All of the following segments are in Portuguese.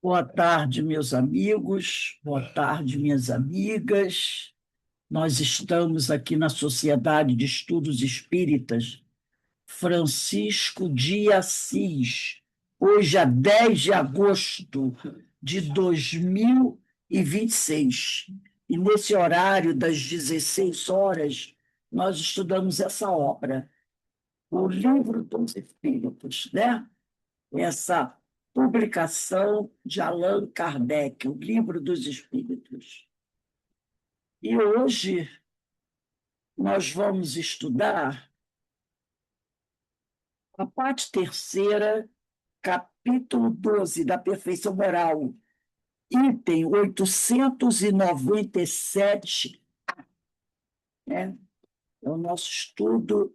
Boa tarde, meus amigos, boa tarde, minhas amigas. Nós estamos aqui na Sociedade de Estudos Espíritas Francisco de Assis, hoje é 10 de agosto de 2026. E nesse horário das 16 horas, nós estudamos essa obra, o Livro dos Espíritos, né? Essa publicação de Allan Kardec, o Livro dos Espíritos. E hoje nós vamos estudar a parte terceira, capítulo 12 da Perfeição Moral, item 897, né? É o nosso estudo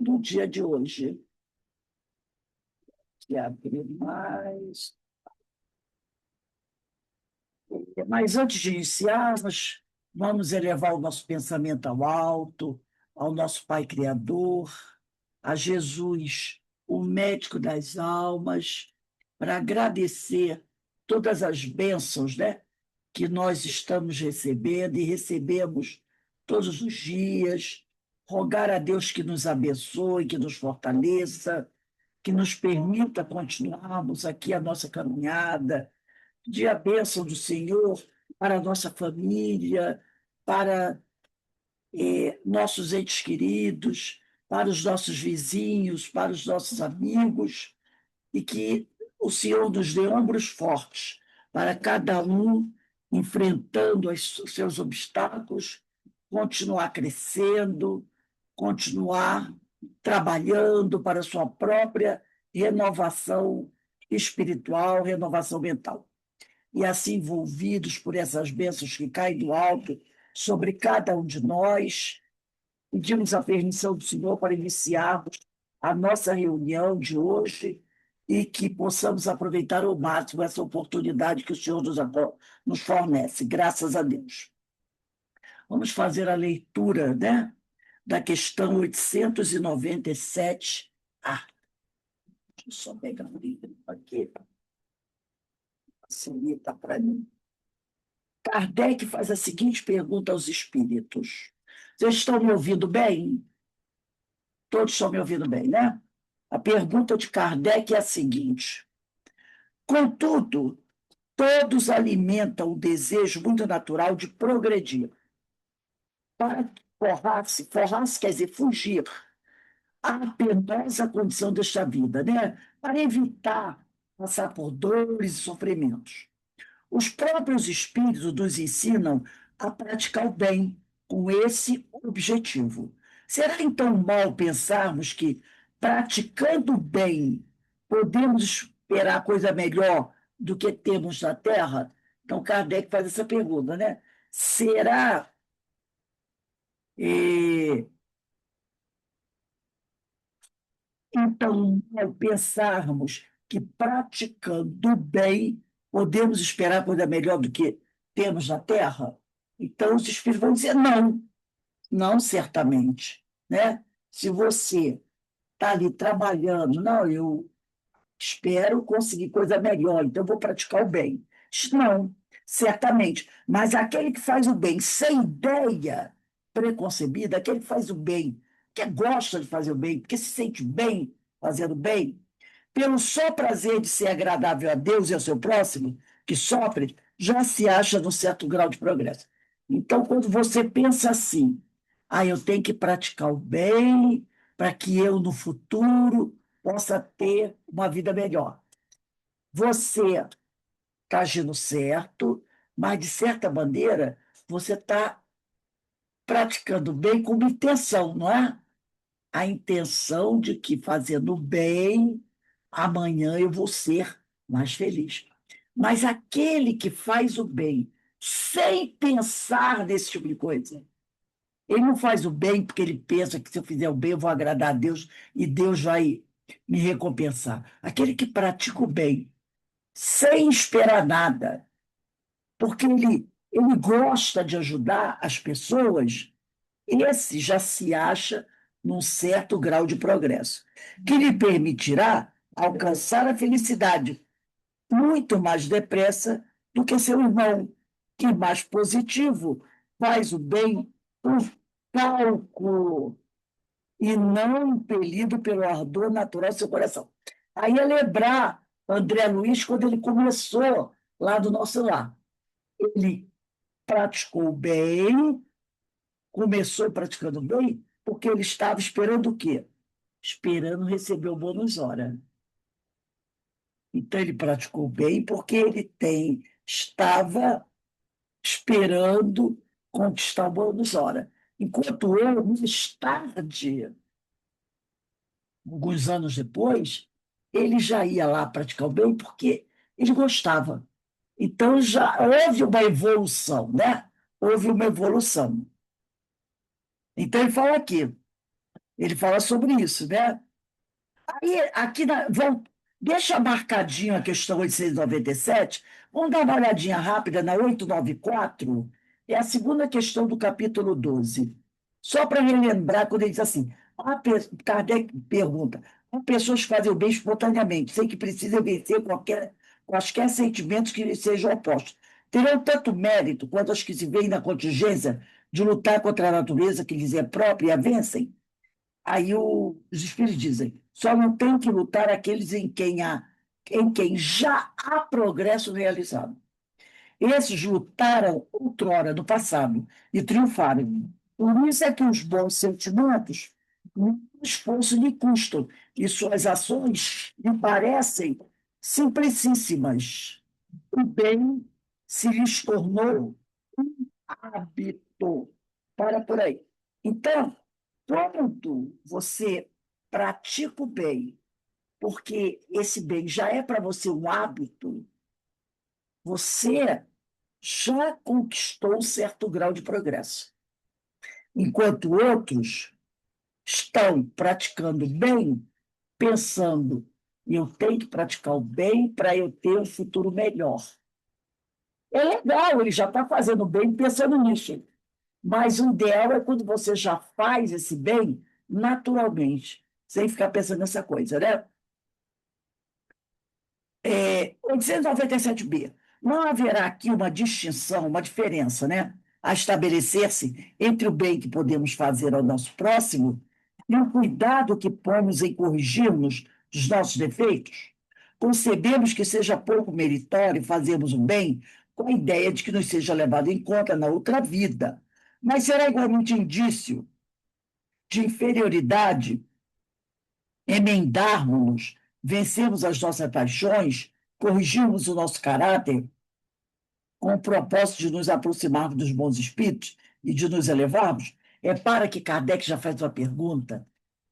do dia de hoje. Que abrir mais. Mas antes de iniciarmos, vamos elevar o nosso pensamento ao alto, ao nosso Pai Criador, a Jesus, o médico das almas, para agradecer todas as bênçãos, né, que nós estamos recebendo e recebemos todos os dias, rogar a Deus que nos abençoe, que nos fortaleça, que nos permita continuarmos aqui a nossa caminhada, de a bênção do Senhor para a nossa família, para nossos entes queridos, para os nossos vizinhos, para os nossos amigos, e que o Senhor nos dê ombros fortes para cada um, enfrentando os seus obstáculos, continuar crescendo, continuar trabalhando para a sua própria renovação espiritual, renovação mental. E assim envolvidos por essas bênçãos que caem do alto sobre cada um de nós, pedimos a permissão do Senhor para iniciarmos a nossa reunião de hoje e que possamos aproveitar ao máximo essa oportunidade que o Senhor nos fornece, graças a Deus. Vamos fazer a leitura, né, da questão 897. Deixa eu só pegar o livro aqui, facilita para mim. Kardec faz a seguinte pergunta aos espíritos. Vocês estão me ouvindo bem? Todos estão me ouvindo bem, né? A pergunta de Kardec é a seguinte: contudo, todos alimentam o desejo muito natural de progredir. Para forrar-se quer dizer fugir à penosa condição desta vida, né? Para evitar passar por dores e sofrimentos. Os próprios espíritos nos ensinam a praticar o bem com esse objetivo. Será então mal pensarmos que, praticando o bem, podemos esperar coisa melhor do que temos na Terra? Então, Kardec faz essa pergunta, né? Será eh, então mal pensarmos que, praticando o bem, podemos esperar coisa melhor do que temos na Terra? Então, os espíritos vão dizer não, não certamente, né? Se você está ali trabalhando, não, eu espero conseguir coisa melhor, então eu vou praticar o bem. Não, certamente. Mas aquele que faz o bem sem ideia preconcebida, aquele que faz o bem, que gosta de fazer o bem, porque se sente bem fazendo bem, pelo só prazer de ser agradável a Deus e ao seu próximo, que sofre, já se acha num certo grau de progresso. Então, quando você pensa assim, eu tenho que praticar o bem para que eu, no futuro, possa ter uma vida melhor. Você está agindo certo, mas, de certa maneira, você está praticando bem com uma intenção, não é? A intenção de que, fazendo bem, amanhã eu vou ser mais feliz. Mas aquele que faz o bem sem pensar nesse tipo de coisa, ele não faz o bem porque ele pensa que se eu fizer o bem eu vou agradar a Deus e Deus vai me recompensar. Aquele que pratica o bem sem esperar nada, porque ele gosta de ajudar as pessoas, esse já se acha num certo grau de progresso, que lhe permitirá alcançar a felicidade, muito mais depressa do que seu irmão, que mais positivo faz o bem por cálculo e não impelido pelo ardor natural do seu coração. Aí é lembrar André Luiz quando ele começou lá do nosso lar. Ele praticou bem, começou praticando bem, porque ele estava esperando o quê? Esperando receber o bônus hora. Então, ele praticou bem porque estava esperando conquistar o bônus hora. Enquanto eu, mais tarde, alguns anos depois, ele já ia lá praticar o bem porque ele gostava. Então, já houve uma evolução, né? Houve uma evolução. Então, ele fala sobre isso, né? Aí, deixa marcadinho a questão 897. Vamos dar uma olhadinha rápida na 894. É a segunda questão do capítulo 12. Só para relembrar, quando ele diz assim: Kardec pergunta, há pessoas que fazem o bem espontaneamente, sem que precisem vencer quaisquer sentimentos que lhes sejam opostos. Terão tanto mérito quanto os que se veem na contingência de lutar contra a natureza que lhes é própria e a vencem? Aí os espíritos dizem: só não tem que lutar aqueles em quem já há progresso realizado. Esses lutaram outrora, no passado, e triunfaram. Por isso é que os bons sentimentos, nenhum esforço lhe custam, e suas ações lhe parecem simplicíssimas. O bem se lhes tornou hábito. Para por aí. Então, quando você pratica o bem, porque esse bem já é para você um hábito, você já conquistou um certo grau de progresso. Enquanto outros estão praticando bem, pensando, eu tenho que praticar o bem para eu ter um futuro melhor. É legal, ele já está fazendo bem pensando nisso. Mas o ideal é quando você já faz esse bem naturalmente, sem ficar pensando nessa coisa, né? 897b. Não haverá aqui uma distinção, uma diferença, né, a estabelecer-se entre o bem que podemos fazer ao nosso próximo e o cuidado que pomos em corrigirmos dos nossos defeitos? Concebemos que seja pouco meritório fazermos o bem com a ideia de que nos seja levado em conta na outra vida, mas será igualmente indício de inferioridade emendarmos-nos, vencermos as nossas paixões, corrigirmos o nosso caráter com o propósito de nos aproximarmos dos bons espíritos e de nos elevarmos? É para que Kardec já faz uma pergunta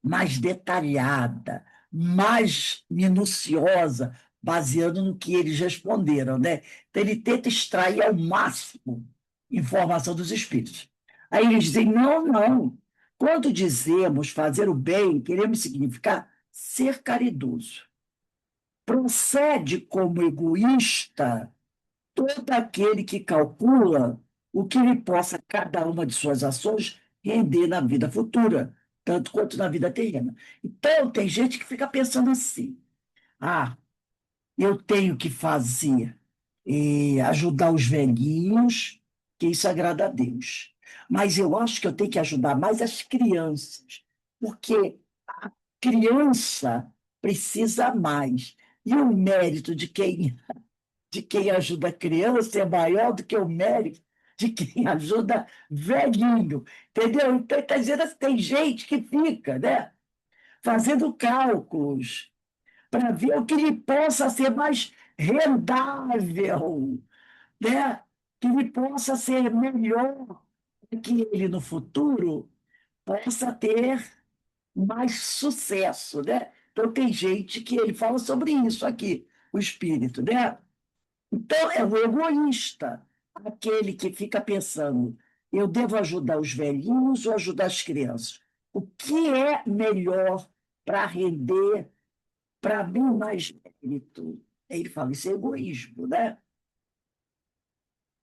mais detalhada, mais minuciosa, baseando no que eles responderam, né? Então, ele tenta extrair ao máximo informação dos espíritos. Aí eles dizem: não, não. Quando dizemos fazer o bem, queremos significar ser caridoso. Procede como egoísta todo aquele que calcula o que lhe possa cada uma de suas ações render na vida futura, tanto quanto na vida terrena. Então, tem gente que fica pensando assim: ah, eu tenho que fazer, ajudar os velhinhos, que isso agrada a Deus. Mas eu acho que eu tenho que ajudar mais as crianças, porque a criança precisa mais. E o mérito de quem ajuda a criança é maior do que o mérito de quem ajuda velhinho, entendeu? Então, está dizendo assim, tem gente que fica, né, fazendo cálculos para ver o que lhe possa ser mais rendável, né? Que lhe possa ser melhor, que ele no futuro possa ter mais sucesso, né? Então tem gente que ele fala sobre isso aqui, o espírito, né? Então é o egoísta, aquele que fica pensando, eu devo ajudar os velhinhos ou ajudar as crianças? O que é melhor para render para mim mais mérito? Ele fala, isso é egoísmo, né?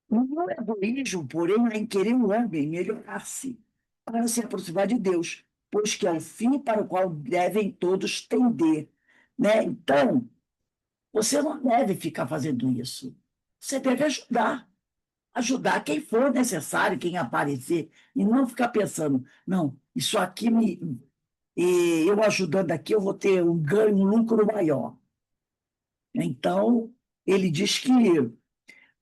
O egoísmo, porém, é em querer o homem melhorar-se para se aproximar de Deus, pois que é o fim para o qual devem todos tender, né? Então, Você não deve ficar fazendo isso. Você deve ajudar quem for necessário, quem aparecer, e não ficar pensando, não, isso aqui eu ajudando aqui, eu vou ter um ganho, um lucro maior. Então, ele diz que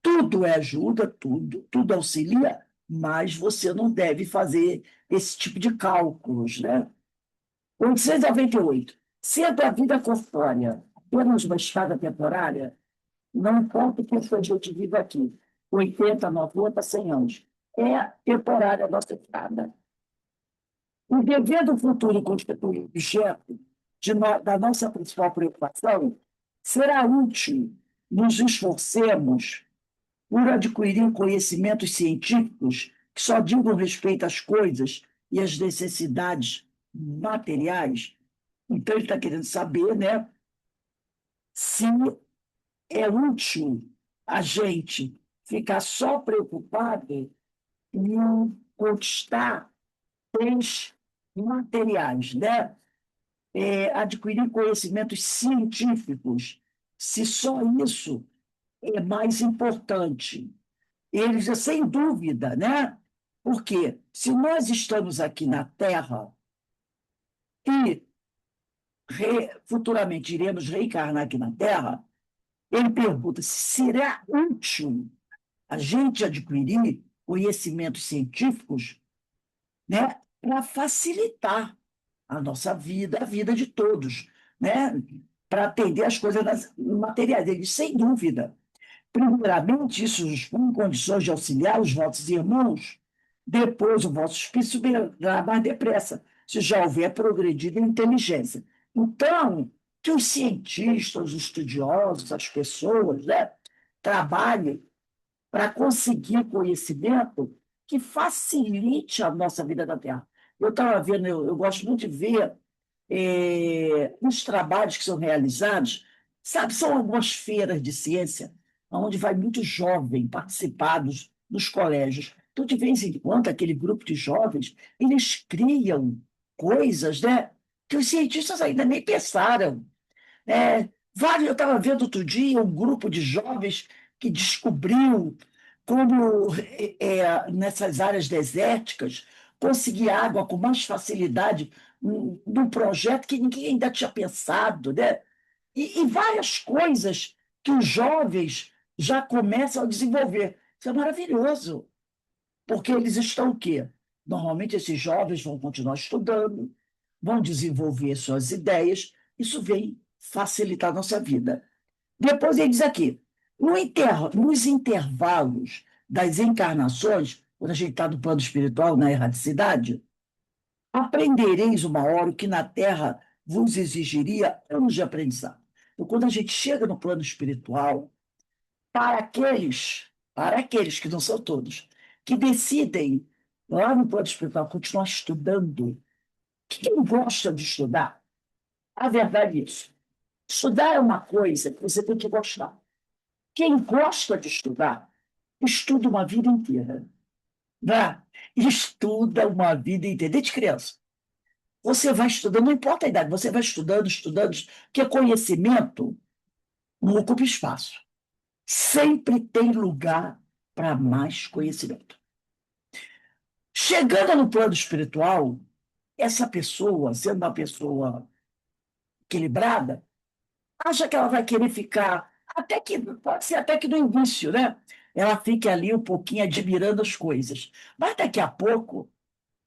tudo é ajuda, tudo auxilia, mas você não deve fazer esse tipo de cálculos, né? 898. Sendo a vida corpórea apenas uma escada temporária, não importa o que a gente vive aqui, 80, 90, 100 anos. É temporária a nossa escada. O dever do futuro constitui objeto da nossa principal preocupação. Será útil nos esforcemos por adquirir conhecimentos científicos que só digam respeito às coisas e às necessidades materiais. Então, ele está querendo saber, né, se é útil a gente ficar só preocupado em conquistar bens materiais, né? Adquirir conhecimentos científicos, se só isso é mais importante. Eles, sem dúvida, né? Porque se nós estamos aqui na Terra e futuramente iremos reencarnar aqui na Terra, ele pergunta se será útil a gente adquirir conhecimentos científicos, né, para facilitar a nossa vida, a vida de todos, né, para atender as coisas materiais. Ele, sem dúvida. Primeiramente, isso em condições de auxiliar os vossos irmãos, depois o vosso espírito subirá mais depressa, se já houver progredido em inteligência. Então, que os cientistas, os estudiosos, as pessoas, né, trabalhem para conseguir conhecimento que facilite a nossa vida na Terra. Eu estava vendo, eu gosto muito de ver os trabalhos que são realizados, sabe, são algumas feiras de ciência, onde vai muito jovem participar nos colégios. Então, de vez em quando, aquele grupo de jovens, eles criam coisas, né, que os cientistas ainda nem pensaram. Eu estava vendo outro dia um grupo de jovens que descobriu como, nessas áreas desérticas, conseguir água com mais facilidade num projeto que ninguém ainda tinha pensado, né? E várias coisas que os jovens já começam a desenvolver. Isso é maravilhoso, porque eles estão o quê? Normalmente, esses jovens vão continuar estudando, vão desenvolver suas ideias, isso vem facilitar a nossa vida. Depois ele diz aqui, nos intervalos das encarnações, quando a gente está no plano espiritual, na erraticidade, aprendereis uma hora o que na Terra vos exigiria anos de aprendizado. Então, quando a gente chega no plano espiritual, para aqueles que não são todos, que decidem, lá no plano espiritual, continuar estudando, quem gosta de estudar, a verdade é isso. Estudar é uma coisa que você tem que gostar. Quem gosta de estudar, estuda uma vida inteira. Né? Estuda uma vida inteira, desde criança. Você vai estudando, não importa a idade, você vai estudando, estudando, porque conhecimento não ocupa espaço. Sempre tem lugar para mais conhecimento. Chegando no plano espiritual, essa pessoa, sendo uma pessoa equilibrada, acha que ela vai querer ficar, até que, pode ser até que no início, né? Ela fique ali um pouquinho admirando as coisas. Mas daqui a pouco,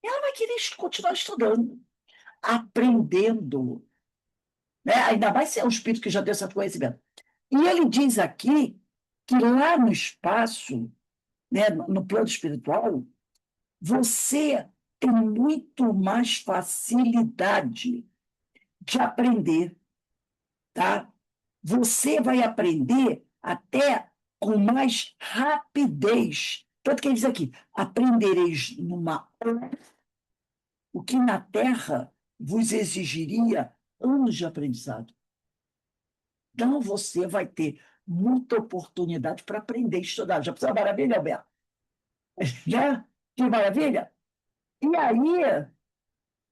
ela vai querer continuar estudando, aprendendo, né? Ainda mais se é um espírito que já tem esse conhecimento. E ele diz aqui que lá no espaço, né, no plano espiritual, você tem muito mais facilidade de aprender, tá? Você vai aprender até com mais rapidez. Tanto que ele diz aqui: aprendereis numa hora o que na Terra vos exigiria anos de aprendizado. Então, você vai ter muita oportunidade para aprender e estudar. Já precisa maravilha, Alberto? Já? Que maravilha? E aí,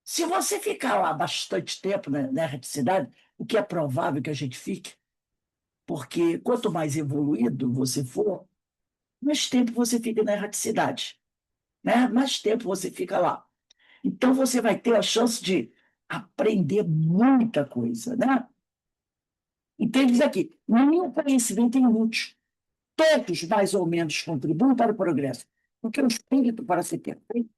se você ficar lá bastante tempo na erraticidade, o que é provável que a gente fique, porque quanto mais evoluído você for, mais tempo você fica na erraticidade, né? Mais tempo você fica lá. Então, você vai ter a chance de aprender muita coisa, né? Então, ele diz aqui, nenhum conhecimento é inútil. Todos, mais ou menos, contribuem para o progresso. Porque o espírito, para ser perfeito,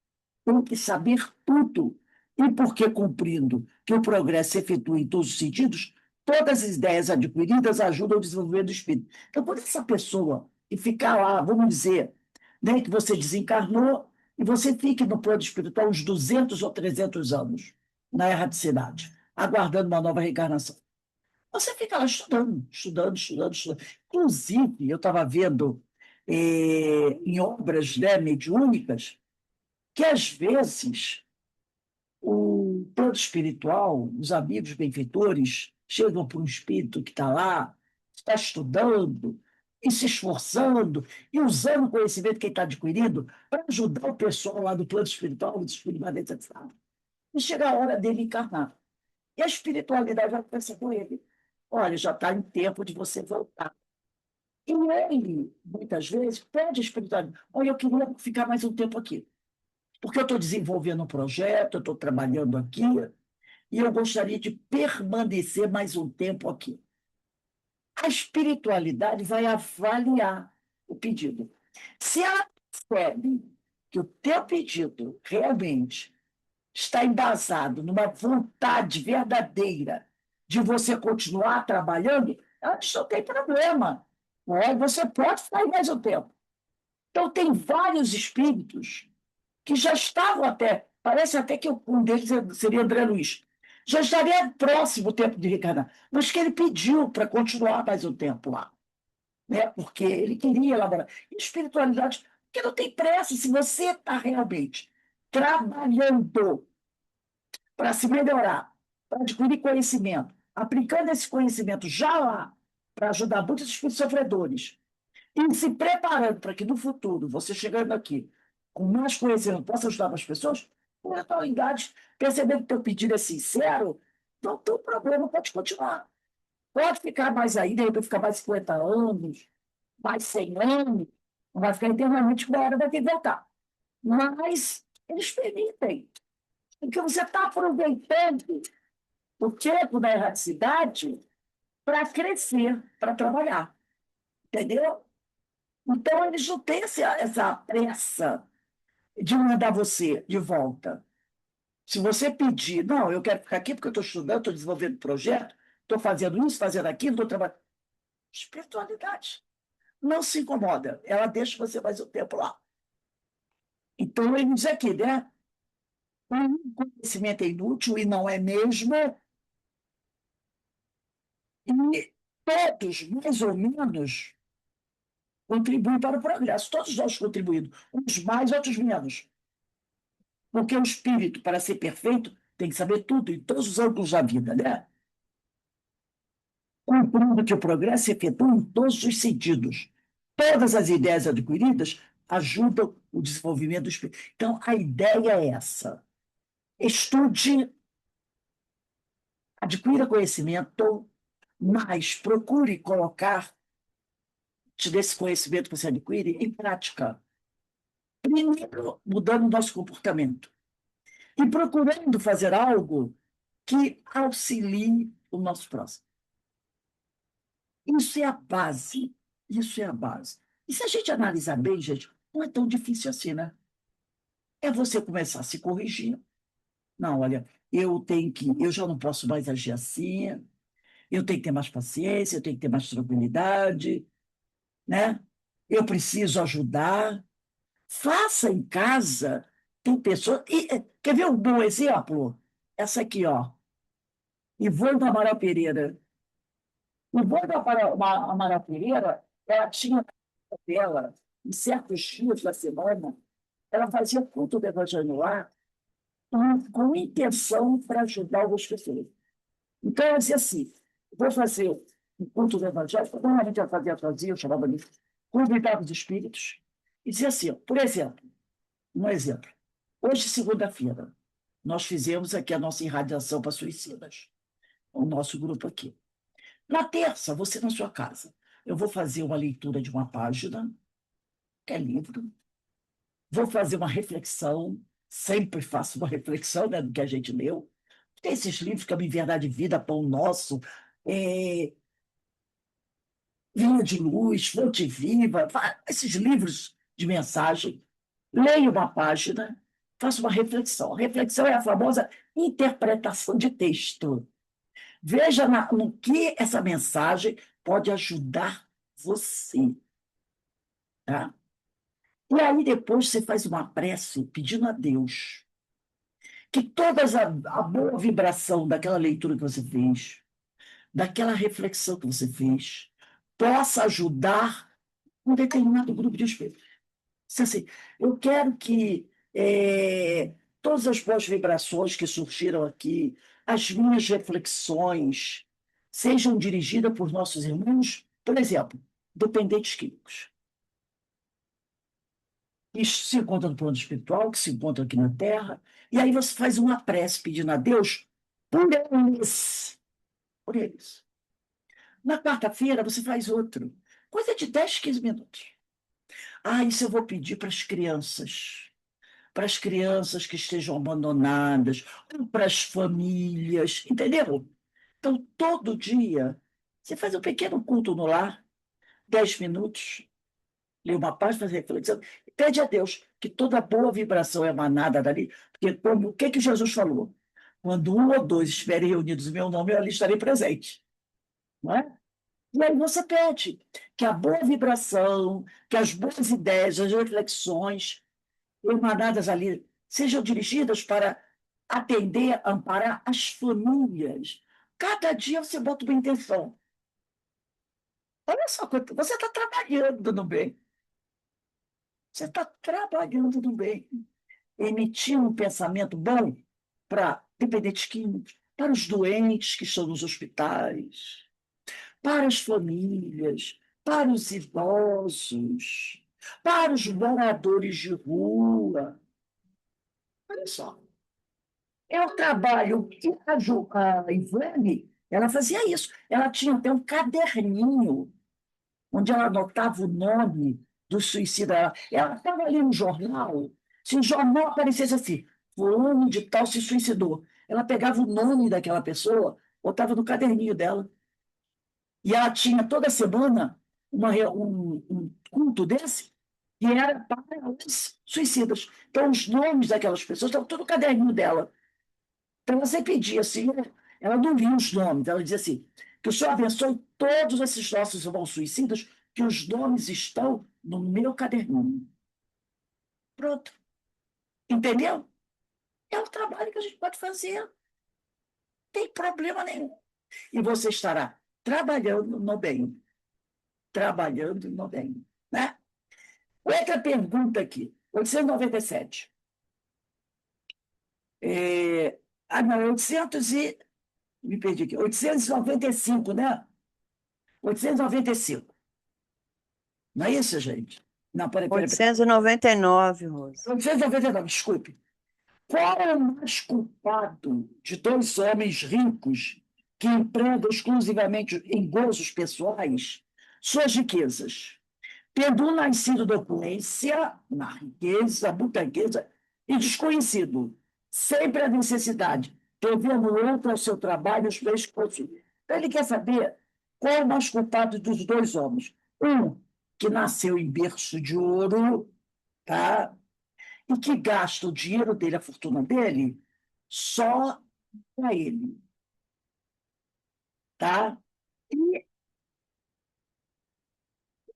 tem que saber tudo. E porque, cumprindo que o progresso se efetua em todos os sentidos, todas as ideias adquiridas ajudam ao desenvolvimento do espírito. Então, quando essa pessoa que ficar lá, vamos dizer, né, que você desencarnou e você fique no plano espiritual uns 200 ou 300 anos, na erraticidade, aguardando uma nova reencarnação. Você fica lá estudando, estudando, estudando, estudando. Inclusive, eu estava vendo em obras, né, mediúnicas, que às vezes o plano espiritual, os amigos benfeitores, chegam para um espírito que está lá, está estudando e se esforçando e usando o conhecimento que ele está adquirindo para ajudar o pessoal lá do plano espiritual, dos espiritualistas, sabe? E chega a hora dele encarnar. E a espiritualidade vai conversar com ele. Olha, já está em tempo de você voltar. E ele, muitas vezes, pede a espiritualidade. Olha, eu queria ficar mais um tempo aqui, porque eu estou desenvolvendo um projeto, eu estou trabalhando aqui, e eu gostaria de permanecer mais um tempo aqui. A espiritualidade vai avaliar o pedido. Se ela percebe que o teu pedido realmente está embasado numa vontade verdadeira de você continuar trabalhando, ela diz, não tem problema. Você pode ficar aí mais um tempo. Então, tem vários espíritos que já estavam até, parece até que um deles seria André Luiz, já estaria próximo o tempo de reencarnar, mas que ele pediu para continuar mais um tempo lá, né? Porque ele queria elaborar. E espiritualidade, porque não tem pressa, se você está realmente trabalhando para se melhorar, para adquirir conhecimento, aplicando esse conhecimento já lá, para ajudar muitos espíritos sofredores, e se preparando para que no futuro, você chegando aqui, com mais conhecimento, possa ajudar as pessoas, com atualidade, percebendo que o teu pedido é sincero, não tem problema, pode continuar. Pode ficar mais aí, de repente ficar mais 50 anos, mais 100 anos, não vai ficar eternamente, uma hora vai ter que voltar. Mas eles permitem, porque você está aproveitando o tempo da erraticidade para crescer, para trabalhar. Entendeu? Então, eles não têm essa pressa de mandar você de volta. Se você pedir, não, eu quero ficar aqui porque eu estou estudando, estou desenvolvendo projeto, estou fazendo isso, fazendo aquilo, estou trabalhando. Espiritualidade. Não se incomoda, ela deixa você mais um tempo lá. Então, ele diz aqui, né? O conhecimento é inútil e não é mesmo, e todos, mais ou menos, contribuem para o progresso. Todos nós contribuímos, uns mais, outros menos. Porque o espírito, para ser perfeito, tem que saber tudo, em todos os âmbitos da vida, né? Cumprindo que o progresso se efetua em todos os sentidos. Todas as ideias adquiridas ajudam o desenvolvimento do espírito. Então, a ideia é essa. Estude, adquira conhecimento, mas procure colocar desse conhecimento que você adquire em prática. Primeiro, mudando o nosso comportamento. E procurando fazer algo que auxilie o nosso próximo. Isso é a base. Isso é a base. E se a gente analisar bem, gente, não é tão difícil assim, né? É você começar a se corrigir. Não, olha, eu já não posso mais agir assim, eu tenho que ter mais paciência, eu tenho que ter mais tranquilidade, né? Eu preciso ajudar. Faça em casa. Tem pessoas. Quer ver um bom exemplo? Essa aqui, ó. Ivone Amaral Pereira. Ivone Amaral Pereira, ela tinha dela, em certos dias da semana, ela fazia culto do Evangelho no ar com intenção para ajudar algumas pessoas. Então, ela dizia assim: vou fazer um culto do Evangelho, como a gente já fazia sozinho, eu chamava de convidava os espíritos, e dizia assim, por exemplo, um exemplo, hoje, segunda-feira, nós fizemos aqui a nossa irradiação para suicidas, o nosso grupo aqui. Na terça, você na sua casa. Eu vou fazer uma leitura de uma página, que é livro, vou fazer uma reflexão, sempre faço uma reflexão, né, do que a gente leu. Tem esses livros, Caminho, Verdade e Vida, Pão Nosso, é, Vinha de Luz, Fonte Viva, esses livros de mensagem. Leio uma página, faço uma reflexão. A reflexão é a famosa interpretação de texto. Veja no que essa mensagem pode ajudar você. Tá? E aí depois você faz uma prece pedindo a Deus que toda a boa vibração daquela leitura que você fez, daquela reflexão que você fez, possa ajudar um determinado grupo de espíritos. Assim, eu quero que todas as boas vibrações que surgiram aqui, as minhas reflexões, sejam dirigidas por nossos irmãos, por exemplo, dependentes químicos, que se encontram no plano espiritual, que se encontram aqui na Terra, e aí você faz uma prece pedindo a Deus por eles. Por eles. Na quarta-feira, você faz outro. Coisa de 10, 15 minutos. Ah, isso eu vou pedir para as crianças que estejam abandonadas, ou para as famílias, entendeu? Então, todo dia, você faz um pequeno culto no lar, 10 minutos, lê uma página, faz reflexão, e pede a Deus que toda boa vibração emanada dali, porque como, o que que Jesus falou? Quando um ou dois estiverem reunidos em meu nome, eu ali estarei presente. Não é? E aí você pede que a boa vibração, que as boas ideias, as reflexões emanadas ali sejam dirigidas para atender, amparar as famílias. Cada dia você bota uma intenção. Olha só, você está trabalhando no bem. Você está trabalhando no bem. Emitindo um pensamento bom para dependentes químicos, para os doentes que estão nos hospitais, para as famílias, para os idosos, para os moradores de rua. Olha só. É o trabalho que a Ivone, ela fazia isso. Ela tinha até um caderninho onde ela anotava o nome do suicida. Ela estava ali no jornal, se o jornal aparecesse assim, fulano de tal se suicidou, ela pegava o nome daquela pessoa, botava no caderninho dela. E ela tinha toda semana um culto desse, que era para os suicidas. Então, os nomes daquelas pessoas estavam tudo no caderninho dela. Então, você pedia assim, ela não lia os nomes, ela dizia assim, que o Senhor abençoe todos esses nossos irmãos suicidas, que os nomes estão no meu caderninho. Pronto. Entendeu? É o trabalho que a gente pode fazer. Não tem problema nenhum. E você estará trabalhando no bem. Trabalhando no bem. Né? Outra pergunta aqui. 897. Não, 800 e... Me perdi aqui. 895, né? 895. Não é isso, gente? Não, peraí. 899, Rosa. 899, desculpe. Qual é o mais culpado de dois homens ricos que empregam exclusivamente em gozos pessoais suas riquezas, tendo um nascido da opulência, na riqueza, muita riqueza, e desconhecido, sempre a necessidade, devendo outro ao seu trabalho os bens que possui. Então, ele quer saber qual é o mais culpado dos dois homens. Um, que nasceu em berço de ouro, tá? E que gasta o dinheiro dele, a fortuna dele, só para ele. Tá? E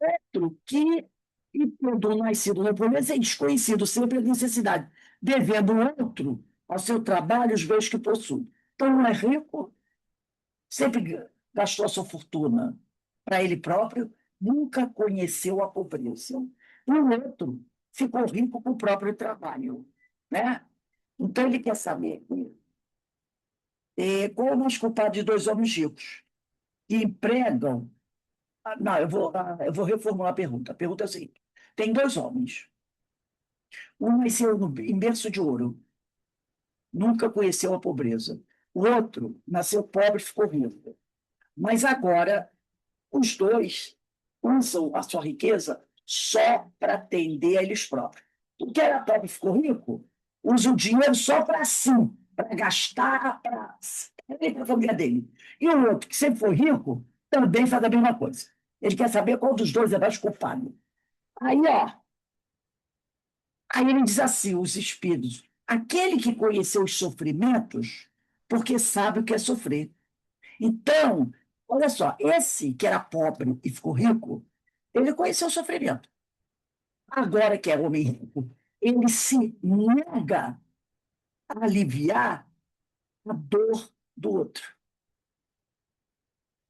outro que, e tendo nascido na pobreza, é desconhecido sempre a necessidade, devendo outro ao seu trabalho os bens que possui. Então, um é rico, sempre gastou a sua fortuna para ele próprio, nunca conheceu a pobreza. E o outro ficou rico com o próprio trabalho. Né? Então, ele quer saber qual é o mais culpado de dois homens ricos que empregam. Não, eu vou reformular a pergunta. A pergunta é a seguinte: tem dois homens. Um nasceu em berço de ouro, nunca conheceu a pobreza. O outro nasceu pobre e ficou rico. Mas agora os dois usam a sua riqueza só para atender a eles próprios. O que era pobre ficou rico, usa o dinheiro só para si, para gastar para a família dele. E o outro, que sempre foi rico, também faz a mesma coisa. Ele quer saber qual dos dois é mais culpado. Aí, ó, aí ele diz assim, os espíritos, aquele que conheceu os sofrimentos, porque sabe o que é sofrer. Então, olha só, esse que era pobre e ficou rico, ele conheceu o sofrimento. Agora que é homem rico, ele se nega a aliviar a dor do outro.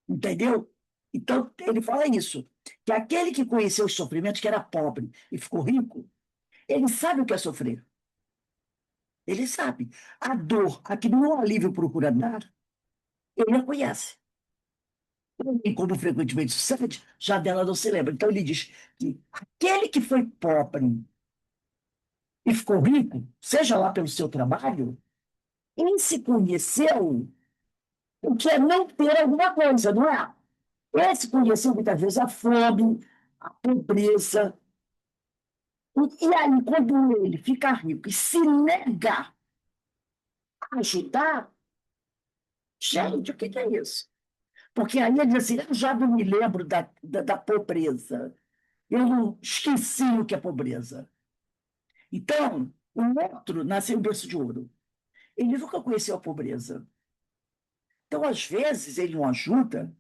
Entendeu? Então, ele fala isso, que aquele que conheceu os sofrimentos, que era pobre e ficou rico, ele sabe o que é sofrer. Ele sabe. A dor, a que nenhum alívio procura dar, ele a conhece. E como frequentemente sucede, já dela não se lembra. Então ele diz que aquele que foi pobre e ficou rico, seja lá pelo seu trabalho, ele se conheceu o que é não ter alguma coisa, não é? Ele se conheceu muitas vezes a fome, a pobreza. E aí, quando ele fica rico e se nega a ajudar, gente, o que é isso? Porque aí ele diz assim: eu já não me lembro da pobreza. Eu não esqueci o que é pobreza. Então, o outro nasceu em berço de ouro. Ele nunca conheceu a pobreza. Então, às vezes, ele não ajuda,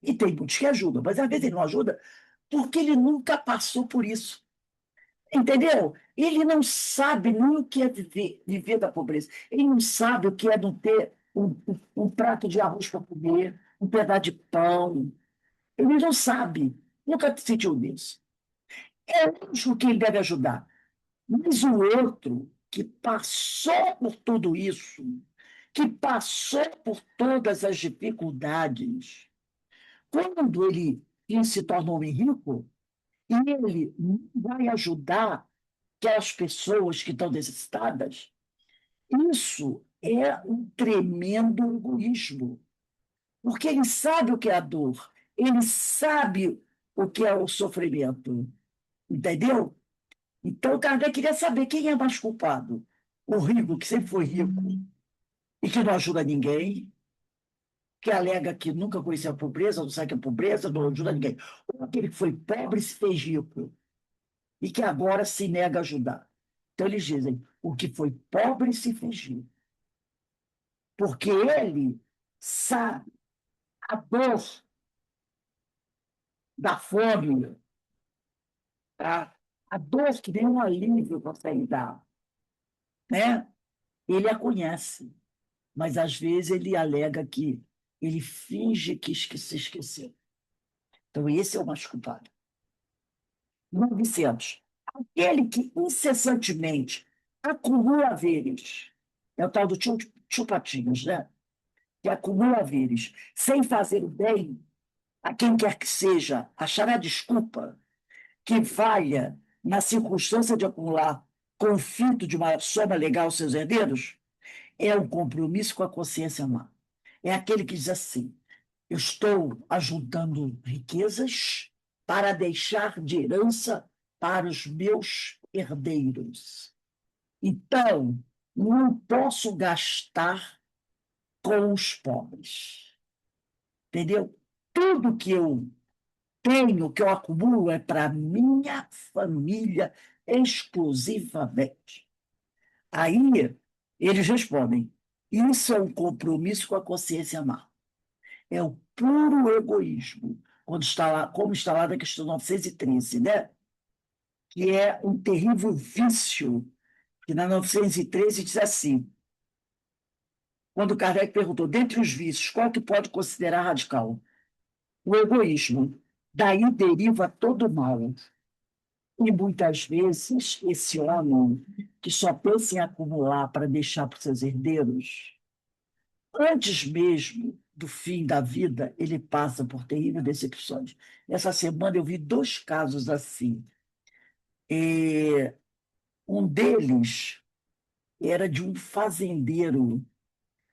e tem muitos que ajudam, mas às vezes ele não ajuda porque ele nunca passou por isso. Entendeu? Ele não sabe nem o que é viver da pobreza. Ele não sabe o que é não ter um prato de arroz para comer, um pedaço de pão. Ele não sabe. Nunca sentiu isso. É lógico que ele deve ajudar. Mas o outro que passou por tudo isso, que passou por todas as dificuldades, quando ele se torna homem rico, ele não vai ajudar aquelas pessoas que estão necessitadas. Isso é um tremendo egoísmo, porque ele sabe o que é a dor, ele sabe o que é o sofrimento, entendeu? Então, o Kardec queria saber quem é mais culpado. O rico, que sempre foi rico e que não ajuda ninguém, que alega que nunca conheceu a pobreza, não sabe que é pobreza, não ajuda ninguém. Ou aquele que foi pobre e se fez rico e que agora se nega a ajudar. Então, eles dizem, o que foi pobre se fez rico. Porque ele sabe a dor da fome, tá? A dor que nem um alívio consegue dar, né? Ele a conhece. Mas às vezes ele alega que ele finge que se esqueceu. Então, esse é o mais culpado. 900. Aquele que incessantemente acumula haveres, é o tal do tio Patinhas, né? Que acumula haveres, sem fazer o bem a quem quer que seja, achará desculpa que valha na circunstância de acumular conflito de uma soma legal aos seus herdeiros, é um compromisso com a consciência humana. É aquele que diz assim: eu estou ajudando riquezas para deixar de herança para os meus herdeiros. Então, não posso gastar com os pobres. Entendeu? Tudo que eu tenho, que eu acumulo, é para minha família exclusivamente. Aí eles respondem: isso é um compromisso com a consciência má. É o puro egoísmo, quando está lá, como está lá na questão 913, né? Que é um terrível vício, que na 913 diz assim, quando Kardec perguntou, dentre os vícios, qual que pode considerar radical? O egoísmo. Daí deriva todo o mal. E muitas vezes esse homem que só pensa em acumular para deixar para os seus herdeiros, antes mesmo do fim da vida, ele passa por terríveis decepções. Essa semana eu vi dois casos assim. E um deles era de um fazendeiro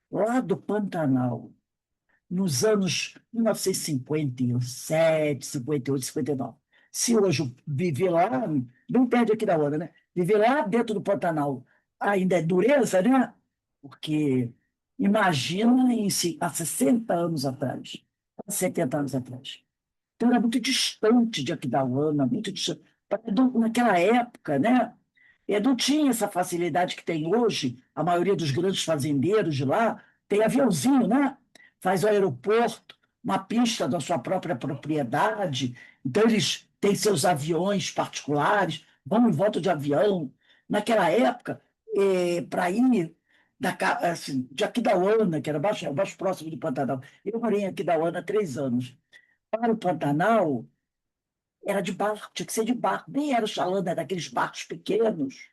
lá do Pantanal. nos anos 1957, 58, 59. Se hoje eu viver lá, bem perto de Aquidauana, né? Viver lá dentro do Pantanal ainda é dureza, né? Porque imagina há 60 anos atrás, há 70 anos atrás. Então era muito distante de Aquidauana, muito distante. Naquela época, né? Não tinha essa facilidade que tem hoje. A maioria dos grandes fazendeiros de lá tem aviãozinho, né? Faz o aeroporto, uma pista da sua própria propriedade. Então, eles têm seus aviões particulares, vão em volta de avião. Naquela época, para ir assim, de Aquidauana, que era mais próximo do Pantanal, eu morei em Aquidauana há 3 anos. Para o Pantanal, era de barco, tinha que ser de barco. Nem era o Chalana, era daqueles barcos pequenos.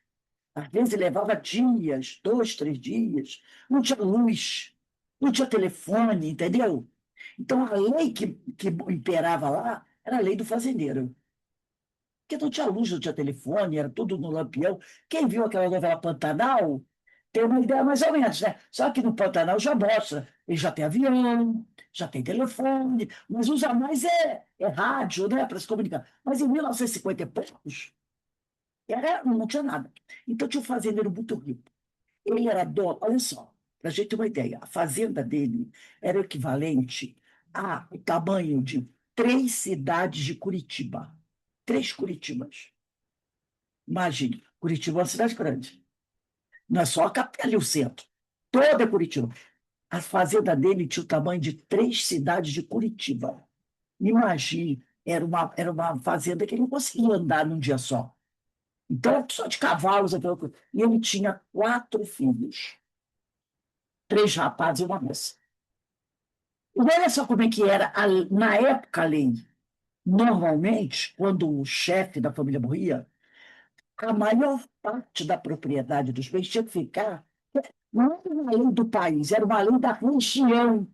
Às vezes levava dias, 2, 3 dias. Não tinha luz, não tinha telefone, entendeu? Então, a lei que imperava lá era a lei do fazendeiro. Porque não tinha luz, não tinha telefone, era tudo no lampião. Quem viu aquela novela Pantanal tem uma ideia mais ou menos, né? Só que no Pantanal já mostra, ele já tem avião, já tem telefone, mas usa mais é rádio, né, para se comunicar. Mas em 1950 e poucos, não tinha nada. Então tinha um fazendeiro muito rico. Ele era dono, olha só, para a gente ter uma ideia, a fazenda dele era o equivalente ao tamanho de 3 cidades de Curitiba. 3 Curitibas. Imagine, Curitiba é uma cidade grande. Não é só a capital e o centro. Toda é Curitiba. A fazenda dele tinha o tamanho de 3 cidades de Curitiba. Imagine, era uma fazenda que ele não conseguia andar num dia só. Então, só de cavalos, aquela coisa. E ele tinha 4 filhos, 3 rapazes e uma moça. E olha só como é que era, na época, a lei. Normalmente, quando o chefe da família morria, a maior parte da propriedade dos bens tinha que ficar. Não era uma lei do país, era uma lei da região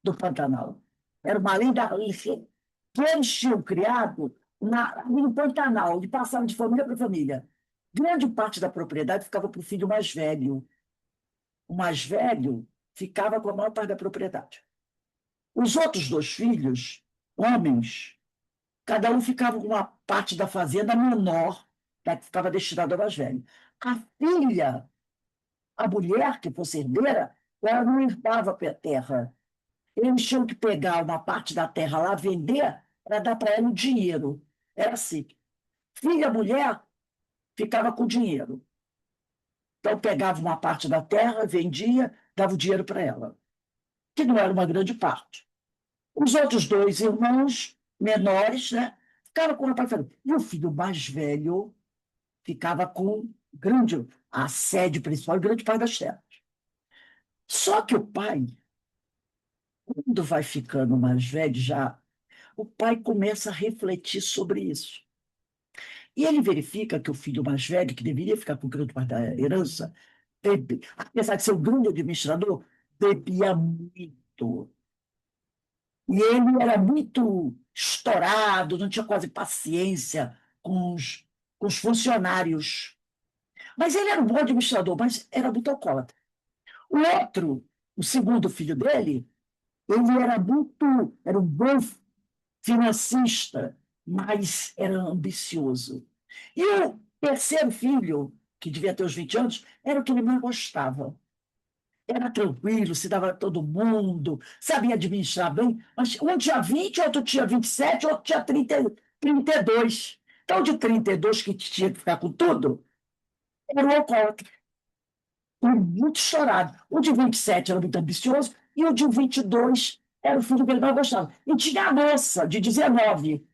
do Pantanal. Era uma lei da região que eles tinham criado no Pantanal, de passar de família para família. Grande parte da propriedade ficava para o filho mais velho. O mais velho ficava com a maior parte da propriedade. Os outros 2 filhos, homens, cada um ficava com uma parte da fazenda menor da que ficava destinada ao mais velho. A filha, a mulher que fosse herdeira, ela não herdava a terra. Eles tinham que pegar uma parte da terra lá, vender, para dar para ela o dinheiro. Era assim. Filha, mulher, ficava com dinheiro. Então, pegava uma parte da terra, vendia, dava o dinheiro para ela, que não era uma grande parte. Os outros 2 irmãos menores, né, ficavam com o rapaz. E o filho mais velho ficava com a sede principal e grande parte das terras. Só que o pai, quando vai ficando mais velho já, o pai começa a refletir sobre isso. E ele verifica que o filho mais velho, que deveria ficar com grande parte da herança, apesar de ser um grande administrador, bebia muito. E ele era muito estourado, não tinha quase paciência com os funcionários. Mas ele era um bom administrador, mas era muito alcoólatra. O outro, o segundo filho dele, ele era um bom financista, mas era ambicioso. E o terceiro filho, que devia ter uns 20 anos, era o que ele mais gostava. Era tranquilo, se dava a todo mundo, sabia administrar bem, mas um tinha 20, outro tinha 27, outro tinha 32. Então, o de 32, que tinha que ficar com tudo, era o alcoólatra. Muito estourado. O de 27 era muito ambicioso e o de 22 era o filho que ele mais gostava. E tinha a moça, de 19,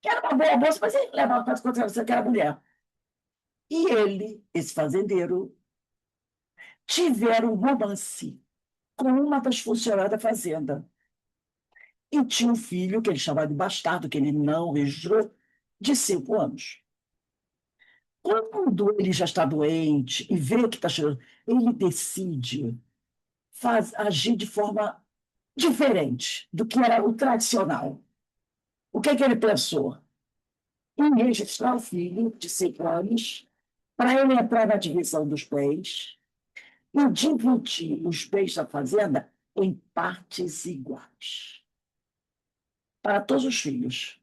que era uma boa moça, mas ele levava para as considerações que era mulher. E ele, esse fazendeiro, tiveram um romance com uma das funcionárias da fazenda. E tinha um filho, que ele chamava de bastardo, que ele não registrou, de 5 anos. Quando ele já está doente e vê que está chegando, ele decide agir de forma diferente do que era o tradicional. O que ele pensou? Em registrar o filho de 5 anos, para ele entrar na divisão dos bens e dividir os bens da fazenda em partes iguais. Para todos os filhos.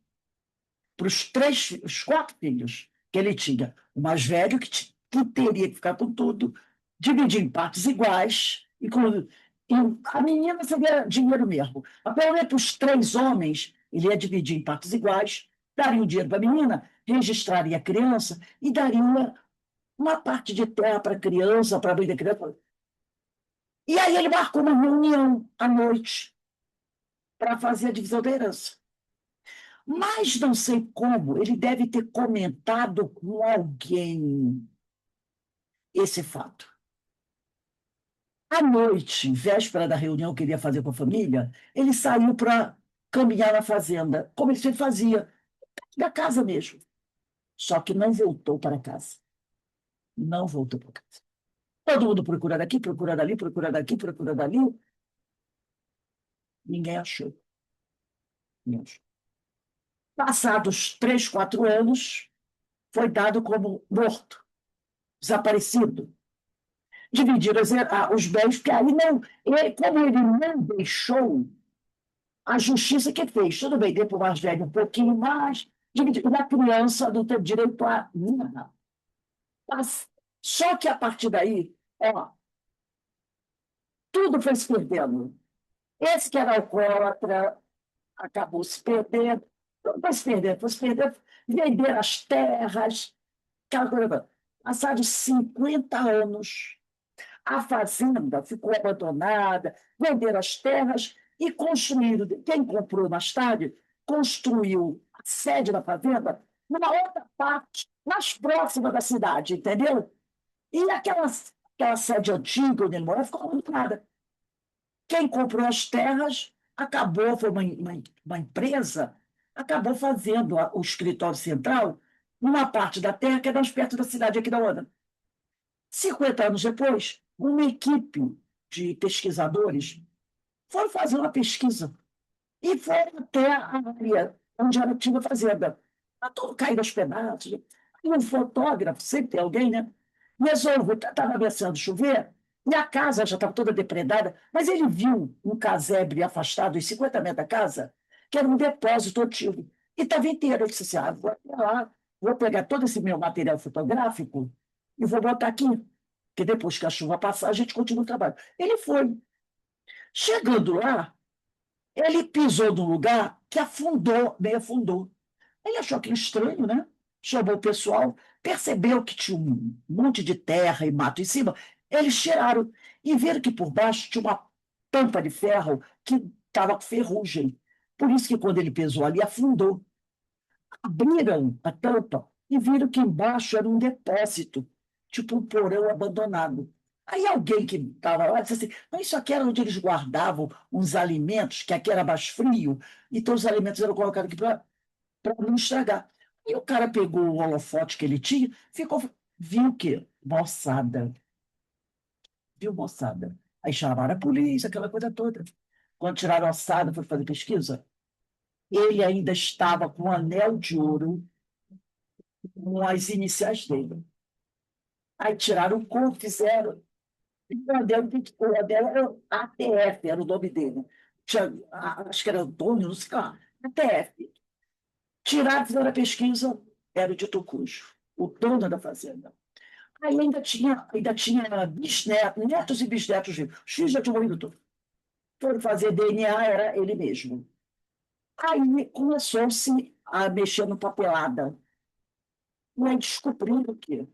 Para os 4 filhos que ele tinha. O mais velho, que teria que ficar com tudo, dividir em partes iguais, e a menina seria dinheiro mesmo. Apenas para os 3 homens, ele ia dividir em partes iguais, daria o dinheiro para a menina, registraria a criança e daria uma parte de terra para a criança, para a mãe da criança. E aí ele marcou uma reunião à noite para fazer a divisão da herança. Mas não sei como, ele deve ter comentado com alguém esse fato. À noite, véspera da reunião que ele ia fazer com a família, ele saiu para caminhar na fazenda, como ele sempre fazia, da casa mesmo. Só que não voltou para casa. Não voltou para casa. Todo mundo procurando aqui, procurando ali, procurando aqui, procurando ali. Ninguém achou. Ninguém achou. Passados 3, 4 anos, foi dado como morto, desaparecido. Dividiram os bens, porque aí não, como ele não deixou, a justiça que fez, tudo bem, deu para o mais velho um pouquinho mais, dividiu, e a criança não teve direito a nada. Mas, só que a partir daí, ó, tudo foi se perdendo. Esse que era alcoólatra acabou se perdendo, foi se perdendo, vender as terras, aquela coisa. Passados 50 anos, a fazenda ficou abandonada, venderam as terras e construíram. Quem comprou mais tarde construiu a sede da fazenda numa outra parte, mais próxima da cidade, entendeu? E aquela sede antiga onde ele morava ficou abandonada. Quem comprou as terras acabou, foi uma empresa, acabou fazendo o escritório central numa parte da terra que é mais perto da cidade aqui da Ona. 50 anos depois, uma equipe de pesquisadores foram fazer uma pesquisa e foram até a área onde ela tinha a fazenda. Está tudo caído aos pedaços. E um fotógrafo, sempre tem alguém, né? Resolveu, estava ameaçando chover, e a casa já estava toda depredada, mas ele viu um casebre afastado, uns 50 metros da casa, que era um depósito antigo. E estava inteiro. Ele disse assim: vou até lá, vou pegar todo esse meu material fotográfico e vou botar aqui, porque depois que a chuva passar, a gente continua o trabalho. Ele foi. Chegando lá, ele pisou num lugar que afundou, meio afundou. Ele achou aquilo estranho, né? Chamou o pessoal, percebeu que tinha um monte de terra e mato em cima. Eles tiraram e viram que por baixo tinha uma tampa de ferro que estava com ferrugem. Por isso que quando ele pisou ali, afundou. Abriram a tampa e viram que embaixo era um depósito, tipo um porão abandonado. Aí alguém que estava lá disse assim: "Não, isso aqui era onde eles guardavam uns alimentos, que aqui era mais frio, então os alimentos eram colocados aqui para não estragar." E o cara pegou o holofote que ele tinha, viu o quê? Moçada. Viu moçada. Aí chamaram a polícia, aquela coisa toda. Quando tiraram a ossada, foi fazer pesquisa, ele ainda estava com um anel de ouro com as iniciais dele. Aí tiraram o corpo, fizeram. O anel era ATF, era o nome dele. Acho que era Antônio, não sei lá. ATF. Tiraram, fizeram a pesquisa, era o de Tucujo, o dono da fazenda. Aí ainda tinha bisnetos, netos e bisnetos vivos. Os filhos já tinham morrido todos. Foram fazer DNA, era ele mesmo. Aí começou-se a mexer no papelada. E aí descobriram o quê?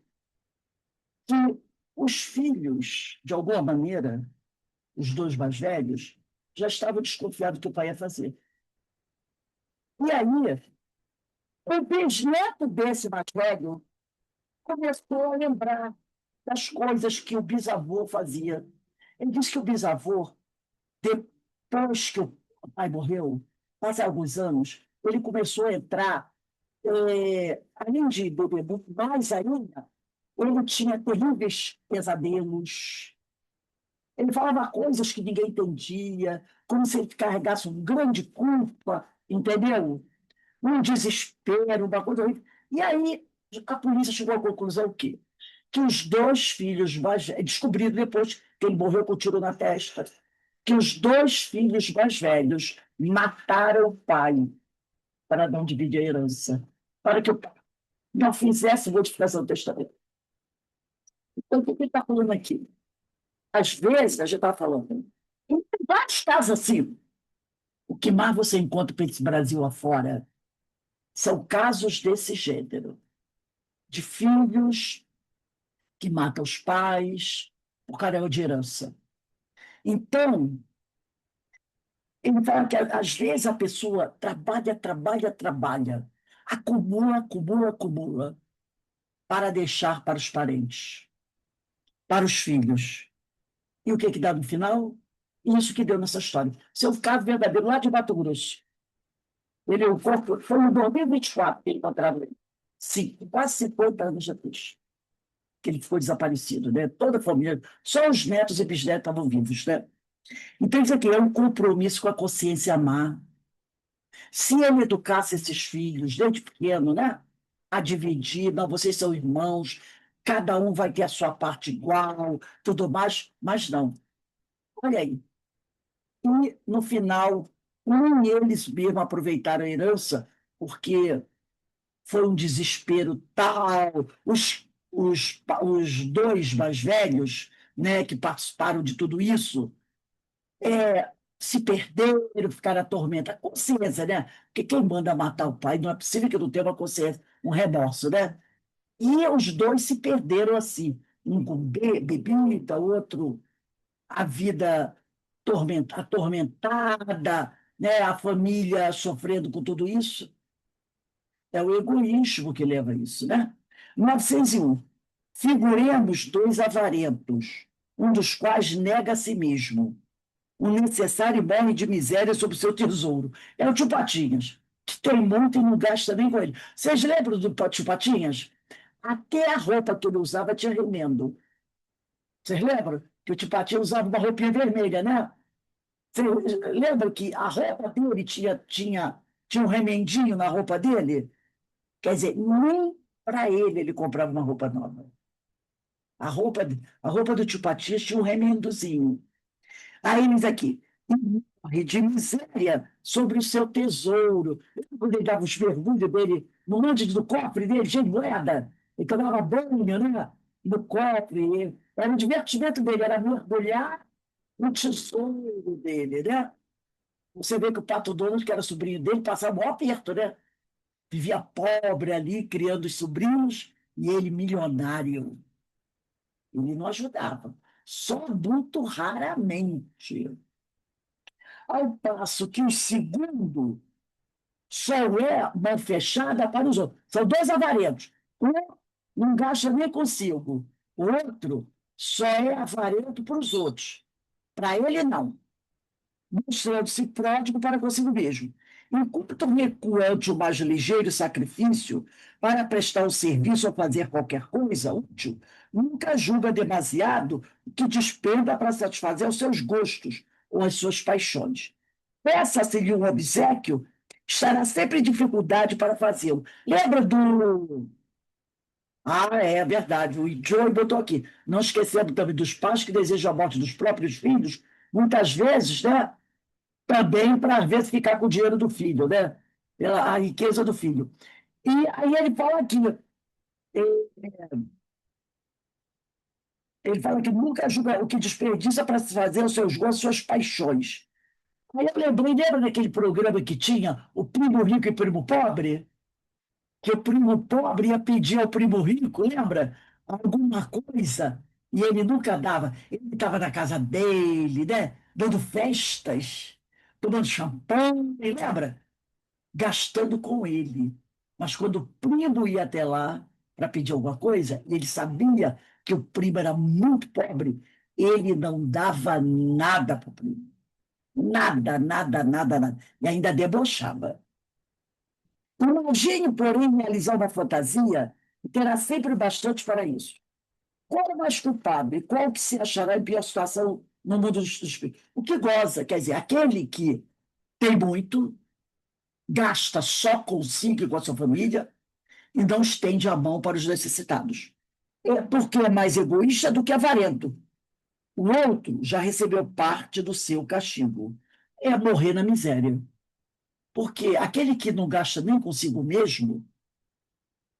Que os filhos, de alguma maneira, os 2 mais velhos, já estavam desconfiados do que o pai ia fazer. E aí, o bisneto desse mais velho começou a lembrar das coisas que o bisavô fazia. Ele disse que o bisavô, depois que o pai morreu, faz alguns anos, ele começou a entrar, além de beber muito mais ainda, ele tinha terríveis pesadelos. Ele falava coisas que ninguém entendia, como se ele carregasse um grande culpa, entendeu? Um desespero, uma coisa horrível. E aí a polícia chegou à conclusão que os 2 filhos mais velhos, descobriram depois que ele morreu com um tiro na testa, que os dois filhos mais velhos mataram o pai para não dividir a herança, para que o pai não fizesse modificação do testamento. Então, o que ele está falando aqui? Às vezes, a gente está falando, em vários casos assim, o que mais você encontra pelo Brasil afora são casos desse gênero, de filhos que matam os pais por causa de herança. Então, ele fala que, às vezes, a pessoa trabalha, acumula, para deixar para os parentes, para os filhos. E o que dá no final? Isso que deu nessa história. Seu caso verdadeiro, lá de Mato Grosso. Foi em 2024 que ele encontraram ele. Sim, quase 50 anos depois que ele foi desaparecido, né? Toda a família, só os netos e bisnetos estavam vivos, né? Então, isso aqui é um compromisso com a consciência má. Se ele educasse esses filhos desde pequeno, né? A dividir, não, vocês são irmãos, cada um vai ter a sua parte igual, tudo mais, mas não. Olha aí. E, no final, nem eles mesmo aproveitaram a herança, porque foi um desespero tal. Os dois mais velhos, né, que participaram de tudo isso, se perderam, ficaram atormentados. Consciência, né? Porque quem manda matar o pai não é possível que não tenha uma consciência, um remorso, né? E os dois se perderam assim. Um com bebida, outro a vida atormentada, né? A família sofrendo com tudo isso. É o egoísmo que leva a isso, né? 901. Figuremos dois avarentos, um dos quais nega a si mesmo. O necessário morre de miséria sobre o seu tesouro. É o tio Patinhas, que tem muito e não gasta nem com ele. Vocês lembram do tio Patinhas? Até a roupa que ele usava tinha remendo. Vocês lembram que o tio Patinhas usava uma roupinha vermelha, né? Vocês lembram que a roupa dele tinha um remendinho na roupa dele? Quer dizer, nem para ele comprava uma roupa nova. A roupa, a roupa do tio Patinhas tinha um remendozinho. Aí eles aqui, morre de miséria sobre o seu tesouro. Quando ele dava os mergulhos dele, no monte do cofre dele, cheio de moeda, ele tomava banho, né? No cofre. Era o divertimento dele, era mergulhar no tesouro dele, né? Você vê que o Pato Donald, que era sobrinho dele, passava um aperto, né? Vivia pobre ali, criando os sobrinhos, e ele milionário. Ele não ajudava, só muito raramente. Ao passo que o segundo só é mão fechada para os outros. São dois avarentos. Um não gasta nem consigo. O outro só é avarento para os outros. Para ele, não. Mostrando-se pródigo para consigo mesmo. Enquanto recua ante o mais ligeiro sacrifício para prestar um serviço ou fazer qualquer coisa útil, nunca julga demasiado o que despenda para satisfazer os seus gostos ou as suas paixões. Peça-se-lhe um obséquio, estará sempre em dificuldade para fazê-lo. Lembra do. Ah, é verdade, o Joey botou aqui. Não esquecendo também dos pais que desejam a morte dos próprios filhos, muitas vezes, né? Também para, às vezes, ficar com o dinheiro do filho, né? Pela a riqueza do filho. E aí ele fala que nunca julga o que desperdiça para se fazer os seus gostos, suas paixões. Aí eu lembrei, lembra daquele programa que tinha o primo rico e primo pobre? Que o primo pobre ia pedir ao primo rico, lembra? Alguma coisa, e ele nunca dava. Ele estava na casa dele, né? Dando festas, tomando champanhe, lembra? Gastando com ele. Mas quando o primo ia até lá para pedir alguma coisa, ele sabia que o primo era muito pobre, ele não dava nada para o primo. Nada. E ainda debochava. Imagine, porém, realizar uma fantasia e terá sempre bastante para isso. Qual é o mais culpado e qual que se achará em pior situação no mundo dos espíritos? O que goza, quer dizer, aquele que tem muito, gasta só consigo e com a sua família e não estende a mão para os necessitados. É porque é mais egoísta do que avarento. O outro já recebeu parte do seu castigo. É morrer na miséria. Porque aquele que não gasta nem consigo mesmo,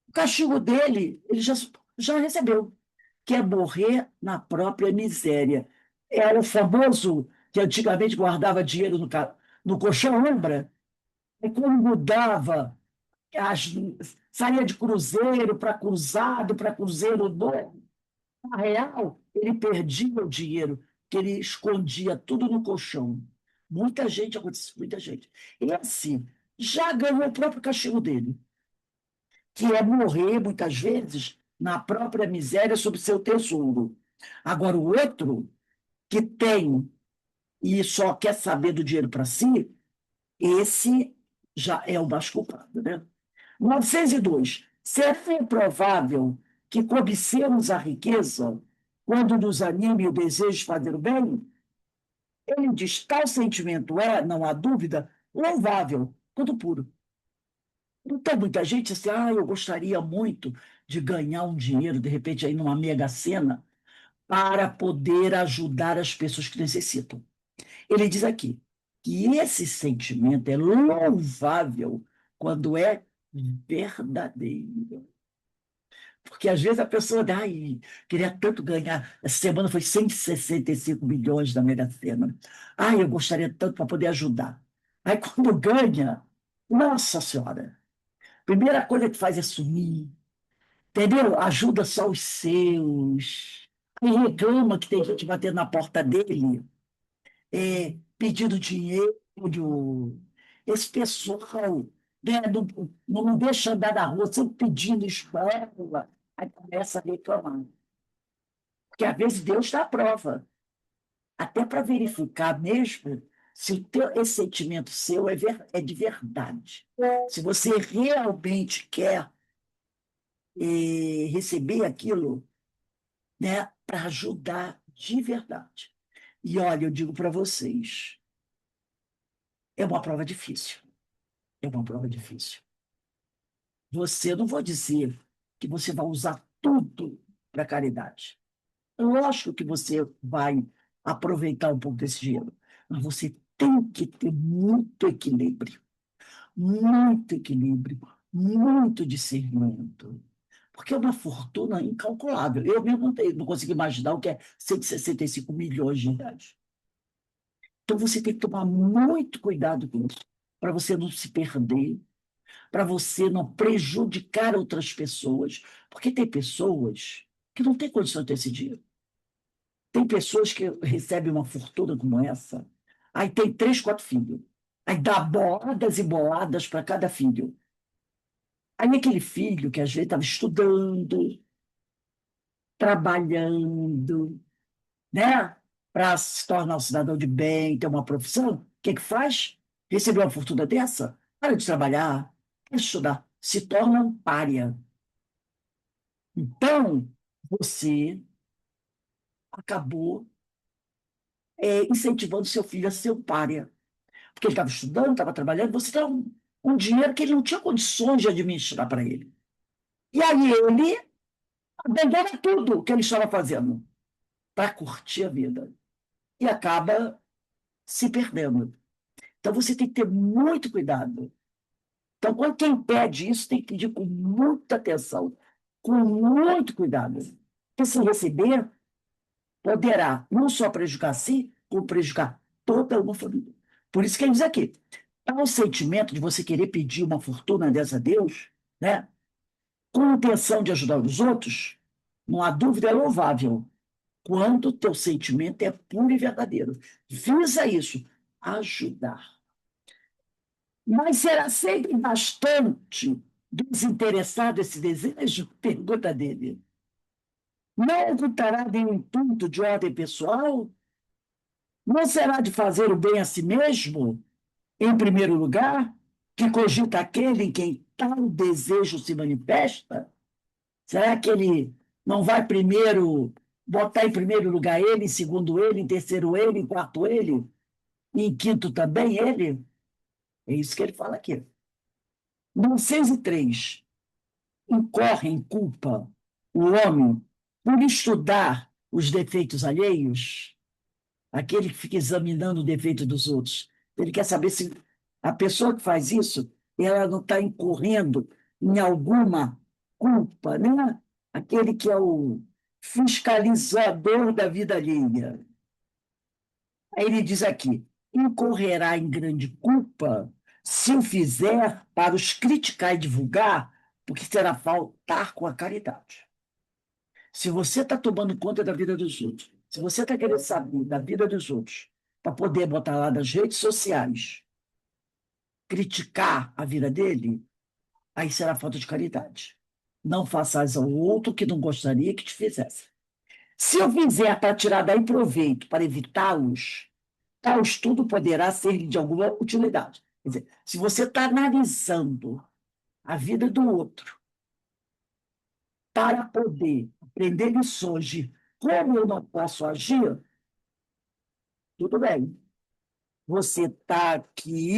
o castigo dele, ele já recebeu, que é morrer na própria miséria. Era o famoso que antigamente guardava dinheiro no colchão, lembra? E quando mudava, as- saía de cruzeiro para cruzado, para cruzeiro novo, na real, ele perdia o dinheiro, que ele escondia tudo no colchão. Muita gente, aconteceu, muita gente. E assim, já ganhou o próprio castigo dele, que é morrer, muitas vezes, na própria miséria sob seu tesouro. Agora, o outro, que tem e só quer saber do dinheiro para si, esse já é o mais culpado, né? 902. Será improvável que cobicemos a riqueza quando nos anime o desejo de fazer o bem? Ele diz: tal sentimento é, não há dúvida, louvável, quanto puro. Não tem muita gente assim, eu gostaria muito de ganhar um dinheiro, de repente, aí numa mega-sena, para poder ajudar as pessoas que necessitam. Ele diz aqui que esse sentimento é louvável quando é verdadeiro. Porque às vezes a pessoa diz, queria tanto ganhar. Essa semana foi 165 milhões da Mega Sena. Eu gostaria tanto para poder ajudar. Aí quando ganha, nossa Senhora, a primeira coisa que faz é sumir, entendeu? Ajuda só os seus. Aí reclama que tem gente batendo na porta dele, pedindo dinheiro. Esse pessoal, né, não deixa andar na rua, sempre pedindo esmola. Aí começa a reclamar. Porque às vezes Deus está à prova, até para verificar mesmo se esse sentimento seu é de verdade. Se você realmente quer receber aquilo, né, para ajudar de verdade. E olha, eu digo para vocês, é uma prova difícil. É uma prova difícil. Você, não vou dizer que você vai usar tudo para caridade. Lógico que você vai aproveitar um pouco desse dinheiro, mas você tem que ter muito equilíbrio, muito discernimento. Porque é uma fortuna incalculável. Eu mesmo não consigo imaginar o que é 165 milhões de reais. Então você tem que tomar muito cuidado com isso, para você não se perder, para você não prejudicar outras pessoas, porque tem pessoas que não têm condição de ter esse dinheiro. Tem pessoas que recebem uma fortuna como essa, aí tem três, quatro filhos, aí dá boladas e boladas para cada filho. Aí aquele filho que às vezes estava estudando, trabalhando, né, para se tornar um cidadão de bem, ter uma profissão, o que que faz? Recebeu uma fortuna dessa? Para de trabalhar, para de estudar, se torna um pária. Então, você acabou incentivando seu filho a ser um pária. Porque ele estava estudando, estava trabalhando, você dá um dinheiro que ele não tinha condições de administrar para ele. E aí ele abandona tudo que ele estava fazendo para curtir a vida. E acaba se perdendo. Então você tem que ter muito cuidado. Então, quando quem pede isso, tem que pedir com muita atenção, com muito cuidado. Porque se receber, poderá não só prejudicar a si, como prejudicar toda uma família. Por isso que ele diz aqui, o sentimento de você querer pedir uma fortuna dessa a Deus, né, com a intenção de ajudar os outros, não há dúvida, é louvável, quando o teu sentimento é puro e verdadeiro. Visa isso, ajudar. Mas será sempre bastante desinteressado esse desejo? Pergunta dele. Não ocultará nenhum ponto de ordem pessoal? Não será de fazer o bem a si mesmo, em primeiro lugar, que cogita aquele em quem tal desejo se manifesta? Será que ele não vai primeiro botar em primeiro lugar ele, em segundo ele, em terceiro ele, em quarto ele, e em quinto também ele? É isso que ele fala aqui. 903. Incorre em culpa o homem por estudar os defeitos alheios, aquele que fica examinando o defeito dos outros. Ele quer saber se a pessoa que faz isso, ela não está incorrendo em alguma culpa, né? Aquele que é o fiscalizador da vida alheia. Aí ele diz aqui: incorrerá em grande culpa se o fizer para os criticar e divulgar, porque será faltar com a caridade. Se você está tomando conta da vida dos outros, se você está querendo saber da vida dos outros, para poder botar lá nas redes sociais, criticar a vida dele, aí será falta de caridade. Não faças ao outro que não gostaria que te fizesse. Se eu fizer para tirar daí proveito, para evitá-los, tal estudo poderá ser de alguma utilidade. Quer dizer, se você está analisando a vida do outro para poder aprender lições de como eu não posso agir, tudo bem. Você está aqui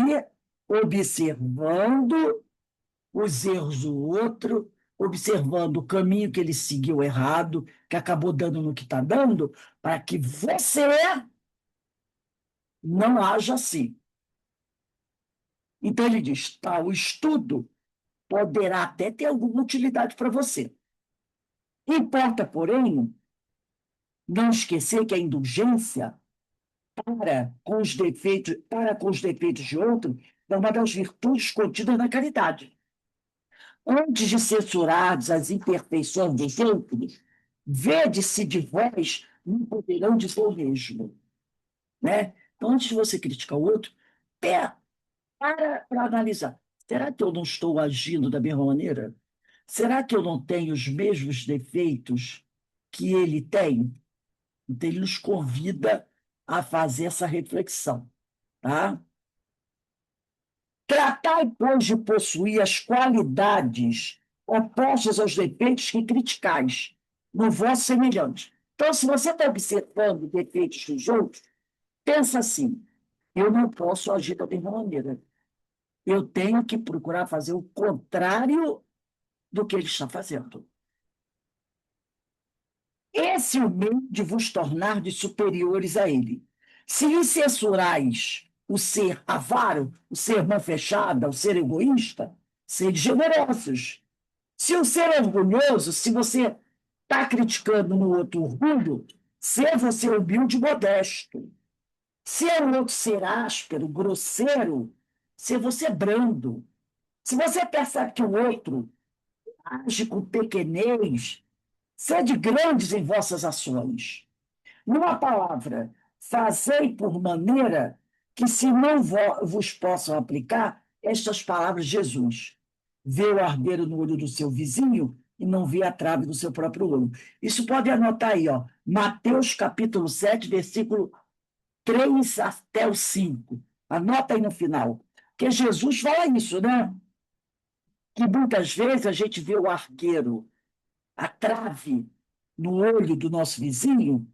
observando os erros do outro, observando o caminho que ele seguiu errado, que acabou dando no que está dando, para que você não haja assim. Então, ele diz: tá, o estudo poderá até ter alguma utilidade para você. Importa, porém, não esquecer que a indulgência para com os defeitos de outro é uma das virtudes contidas na caridade. Antes de censurar as imperfeições dos outros, vede se de vós não poderão dizer o mesmo. Né? Então, antes de você criticar o outro, para analisar. Será que eu não estou agindo da mesma maneira? Será que eu não tenho os mesmos defeitos que ele tem? Então, ele nos convida a fazer essa reflexão. Tá? Tratai, pois, de possuir as qualidades opostas aos defeitos que criticais no vosso semelhante. Então, se você está observando defeitos dos outros, pensa assim: eu não posso agir da mesma maneira. Eu tenho que procurar fazer o contrário do que ele está fazendo. Esse é o meio de vos tornar de superiores a ele. Se lhe censurais o ser avaro, o ser mão fechada, o ser egoísta, sede generosos. Se o ser orgulhoso, se você está criticando no outro orgulho, ser você humilde e modesto. Se é o outro ser áspero, grosseiro, ser você brando. Se você percebe que o outro age com pequenez, sede grandes em vossas ações. Numa palavra, fazei por maneira que, se não vos possam aplicar estas palavras de Jesus: vê o argueiro no olho do seu vizinho e não vê a trave do seu próprio olho. Isso pode anotar aí, ó, Mateus capítulo 7, versículo 3 até o 5. Anota aí no final. Porque Jesus fala isso, né? Que muitas vezes a gente vê o argueiro, a trave no olho do nosso vizinho,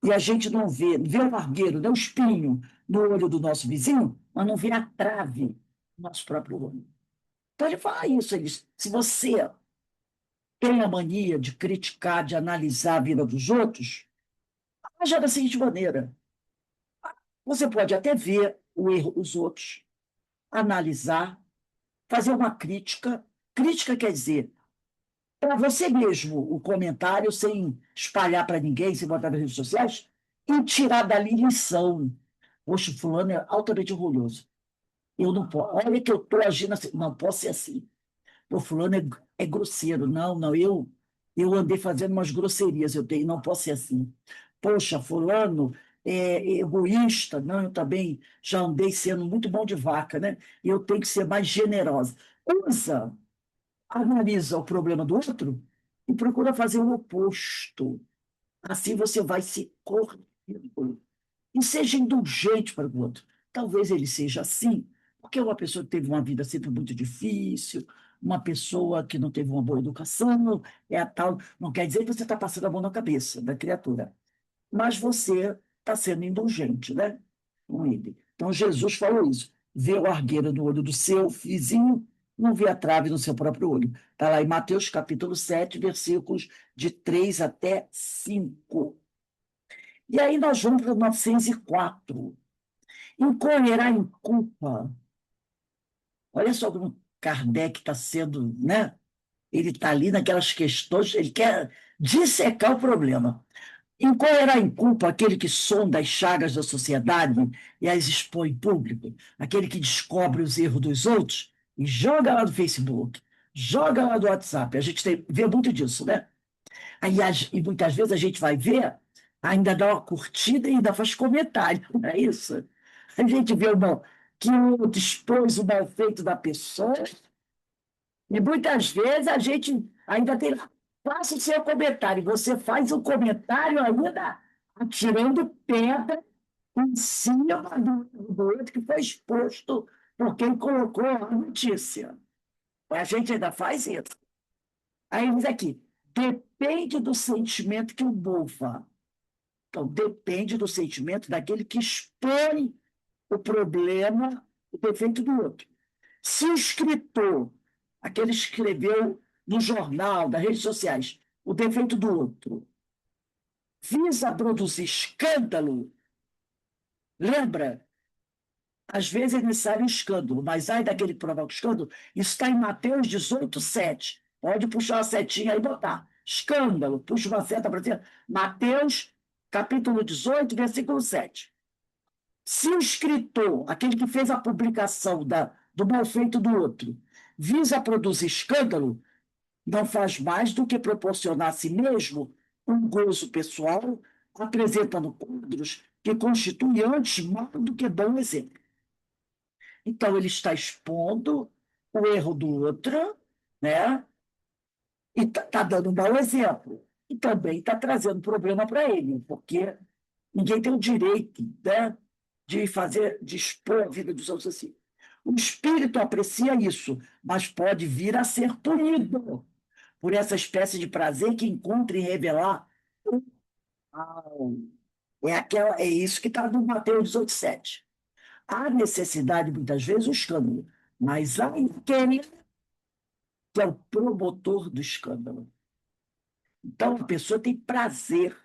e a gente não vê o argueiro, né, o espinho no olho do nosso vizinho, mas não vê a trave no nosso próprio olho. Então ele fala isso, ele diz: se você tem a mania de criticar, de analisar a vida dos outros, haja da seguinte maneira: você pode até ver o erro dos outros, analisar, fazer uma crítica. Crítica quer dizer, para você mesmo, o comentário, sem espalhar para ninguém, sem botar nas redes sociais, e tirar dali lição. Poxa, fulano é altamente orgulhoso. Eu não posso. Olha que eu estou agindo assim. Não posso ser assim. O fulano é grosseiro. Não, não, eu andei fazendo umas grosserias, não posso ser assim. Poxa, fulano é egoísta. Não, eu também já andei sendo muito bom de vaca, né? Eu tenho que ser mais generosa. Analisa o problema do outro e procura fazer o oposto. Assim você vai se corrigindo. E seja indulgente para o outro. Talvez ele seja assim, porque é uma pessoa que teve uma vida sempre muito difícil, uma pessoa que não teve uma boa educação, é a tal. Não quer dizer que você está passando a mão na cabeça da criatura, mas você está sendo indulgente, né? Com ele. Então, Jesus falou isso: vê o argueiro no olho do seu vizinho, não vê a trave no seu próprio olho. Está lá em Mateus capítulo 7, versículos de 3 até 5. E aí nós vamos para 904. Incorrerá em culpa. Olha só como Kardec está sendo, né? Ele está ali naquelas questões, ele quer dissecar o problema. Incorrerá em culpa aquele que sonda as chagas da sociedade e as expõe em público, aquele que descobre os erros dos outros e joga lá no Facebook, joga lá no WhatsApp. A gente vê muito disso, né? Aí, e muitas vezes a gente vai ver, ainda dá uma curtida e ainda faz comentário, não é isso? A gente vê que o outro expôs o mal feito da pessoa, e muitas vezes a gente ainda tem lá, faça o seu comentário, você faz um comentário ainda atirando pedra em cima do outro que foi exposto por quem colocou a notícia. A gente ainda faz isso. Aí diz aqui, depende do sentimento que o mova. Então, depende do sentimento daquele que expõe o problema, o defeito do outro. Se o escritor, aquele que escreveu no jornal, nas redes sociais, o defeito do outro, visa produzir escândalo, lembra? Às vezes é necessário um escândalo, mas ai daquele que provoca escândalo, isso está em Mateus 18:7. Pode puxar uma setinha aí e botar. Escândalo, puxa uma seta para dizer. Mateus, capítulo 18, versículo 7. Se o escritor, aquele que fez a publicação do mal feito do outro, visa produzir escândalo, não faz mais do que proporcionar a si mesmo um gozo pessoal, apresentando quadros que constituem antes mal do que bom exemplo. Então, ele está expondo o erro do outro, né? E está dando um mau exemplo. E também está trazendo problema para ele, porque ninguém tem o direito, né, de expor a vida dos outros assim. O espírito aprecia isso, mas pode vir a ser punido por essa espécie de prazer que encontra em revelar o mal. É isso que está no Mateus 18:7. Há necessidade, muitas vezes, do escândalo, mas há aquele que é o promotor do escândalo. Então, a pessoa tem prazer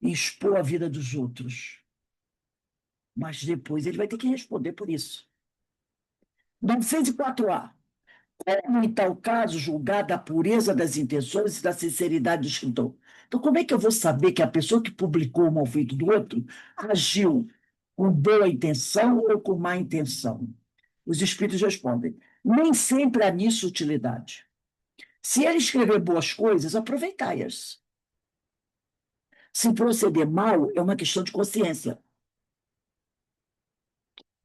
em expor a vida dos outros, mas depois ele vai ter que responder por isso. 904A. Como, em tal caso, julgar da pureza das intenções e da sinceridade do escritor? Então, como é que eu vou saber que a pessoa que publicou o mal feito do outro agiu com boa intenção ou com má intenção? Os espíritos respondem: nem sempre há nisso utilidade. Se ele escrever boas coisas, aproveitai-as. Se proceder mal, é uma questão de consciência,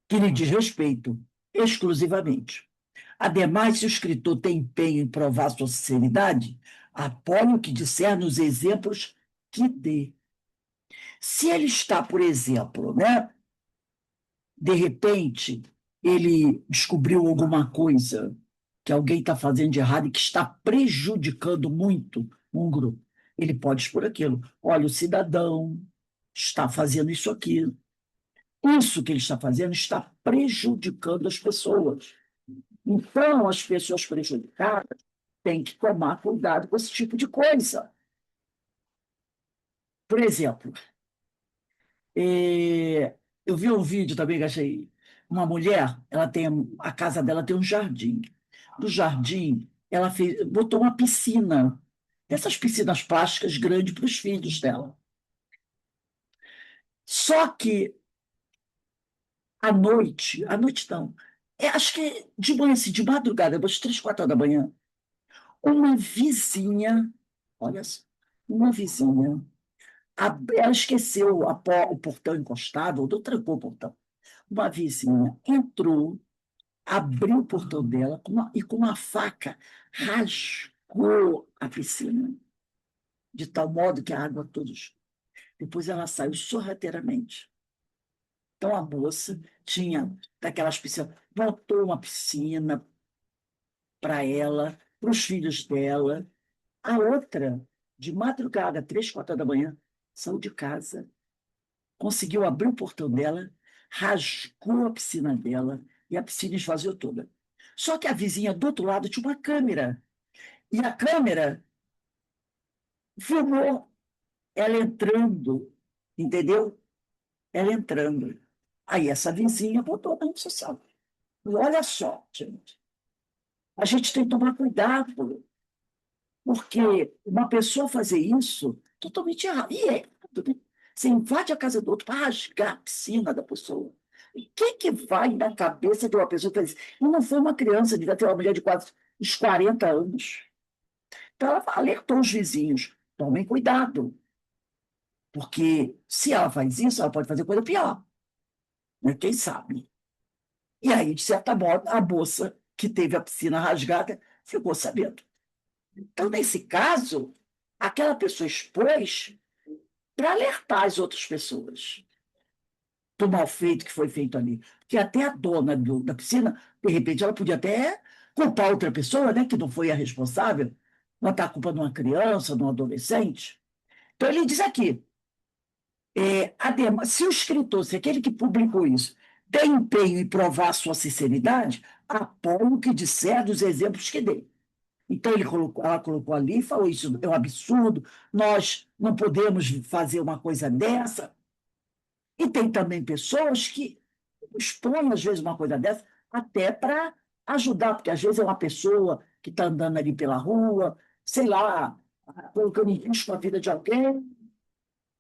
que lhe diz respeito exclusivamente. Ademais, se o escritor tem empenho em provar sua sinceridade, apoie o que disser nos exemplos que dê. Se ele está, por exemplo, né, de repente, ele descobriu alguma coisa que alguém está fazendo de errado e que está prejudicando muito um grupo, ele pode expor aquilo. Olha, o cidadão está fazendo isso aqui. Isso que ele está fazendo está prejudicando as pessoas. Então, as pessoas prejudicadas têm que tomar cuidado com esse tipo de coisa. Por exemplo, eu vi um vídeo também que achei. Uma mulher, a casa dela tem um jardim. No jardim, ela botou uma piscina, essas piscinas plásticas grandes para os filhos dela. Só que à noite não, acho que de manhã, assim, de madrugada, umas 3, 4 horas da manhã, uma vizinha, olha só, uma vizinha, ela esqueceu o portão encostado, ou não trancou o portão. Uma vizinha entrou, abriu o portão dela e com uma faca rasgou a piscina, de tal modo que a água todos. Depois ela saiu sorrateiramente. Então a moça tinha daquelas piscinas, montou uma piscina para ela, para os filhos dela. A outra, de madrugada, 3, 4 horas da manhã, saiu de casa, conseguiu abrir o portão dela, rasgou a piscina dela e a piscina esvaziou toda. Só que a vizinha do outro lado tinha uma câmera. E a câmera filmou ela entrando entendeu? Ela entrando. Aí essa vizinha botou na rede social. E olha só, gente, a gente tem que tomar cuidado, porque uma pessoa fazer isso totalmente errado. E é errado, né? Você invade a casa do outro para rasgar a piscina da pessoa. E quem que vai na cabeça de uma pessoa que faz isso? E não foi uma criança, devia ter uma mulher de quase uns 40 anos. Então ela alertou os vizinhos, tomem cuidado, porque se ela faz isso, ela pode fazer coisa pior, né? Quem sabe? E aí, de certa modo, a moça que teve a piscina rasgada ficou sabendo. Então, nesse caso, aquela pessoa expôs para alertar as outras pessoas do mal feito que foi feito ali. Porque até a dona da piscina, de repente, ela podia até culpar outra pessoa, né, que não foi a responsável, botar a culpa numa criança, num adolescente. Então, ele diz aqui, se o escritor, se aquele que publicou isso, tem empenho em provar sua sinceridade, apoio o que disser dos exemplos que dei. Então, ela colocou ali e falou: isso é um absurdo, nós não podemos fazer uma coisa dessa. E tem também pessoas que expõem, às vezes, uma coisa dessa, até para ajudar, porque às vezes é uma pessoa que está andando ali pela rua, sei lá, colocando em risco a vida de alguém,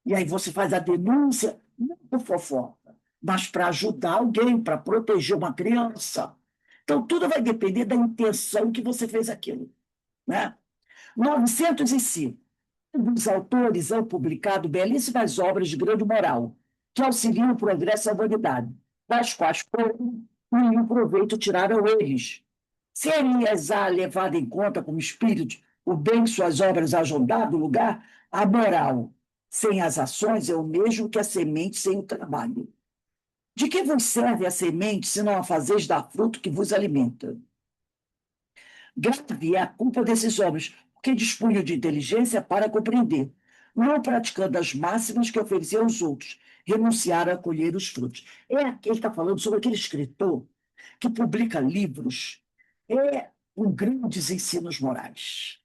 e aí você faz a denúncia, não por fofoca, mas para ajudar alguém, para proteger uma criança. Então, tudo vai depender da intenção que você fez aquilo, né? 905. Os autores han publicado belíssimas obras de grande moral, que auxiliam o progresso da humanidade, das quais, porém, nenhum proveito tiraram eles. Seria-as-á levado em conta como espírito o bem que suas obras hajam dado lugar, a moral sem as ações é o mesmo que a semente sem o trabalho. De que vos serve a semente se não a fazeis dar fruto que vos alimenta? Grave é a culpa desses homens, porque dispunham de inteligência para compreender, não praticando as máximas que ofereciam aos outros, renunciaram a colher os frutos. Ele está falando sobre aquele escritor que publica livros com grandes ensinos morais,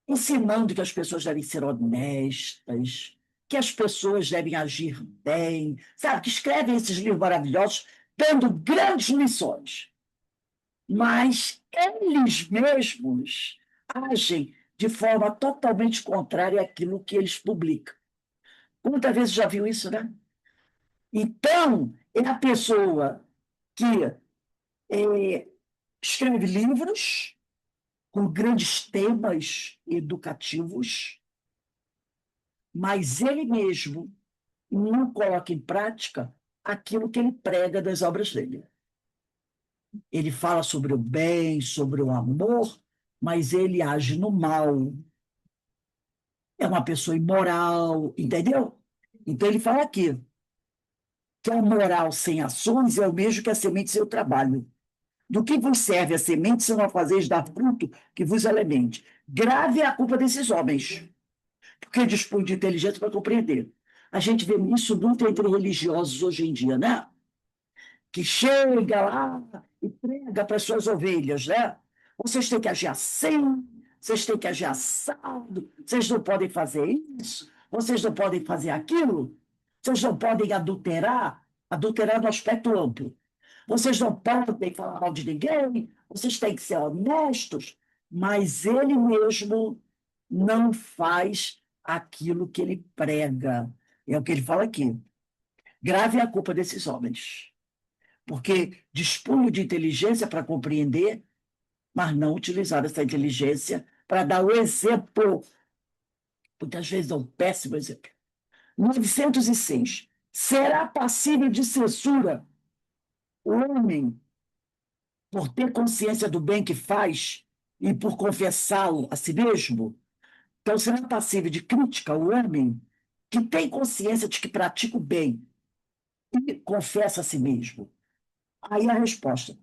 ensinando que as pessoas devem ser honestas, que as pessoas devem agir bem, sabe? Que escrevem esses livros maravilhosos, dando grandes lições, mas eles mesmos agem de forma totalmente contrária àquilo que eles publicam. Quantas vezes já viu isso, né? Então, é a pessoa que é, escreve livros com grandes temas educativos, mas ele mesmo não coloca em prática aquilo que ele prega das obras dele. Ele fala sobre o bem, sobre o amor, mas ele age no mal. É uma pessoa imoral, entendeu? Então ele fala aqui que a moral sem ações é o mesmo que a semente sem o trabalho. Do que vos serve a semente se não a fazeis dar fruto que vos alimente? Grave é a culpa desses homens, porque dispõem de inteligência para compreender. A gente vê isso muito entre religiosos hoje em dia, né? Que chega lá e prega para as suas ovelhas, né? Vocês têm que agir assim, vocês têm que agir assado, vocês não podem fazer isso, vocês não podem fazer aquilo, vocês não podem adulterar no aspecto amplo. Vocês não podem falar mal de ninguém, vocês têm que ser honestos, mas ele mesmo não faz aquilo que ele prega. É o que ele fala aqui. Grave é a culpa desses homens, porque dispunham de inteligência para compreender, mas não utilizaram essa inteligência para dar o exemplo. Muitas vezes é um péssimo exemplo. 906. Será passível de censura o homem por ter consciência do bem que faz e por confessá-lo a si mesmo? Então, será passível de crítica o homem que tem consciência de que pratica o bem e confessa a si mesmo? Aí a resposta: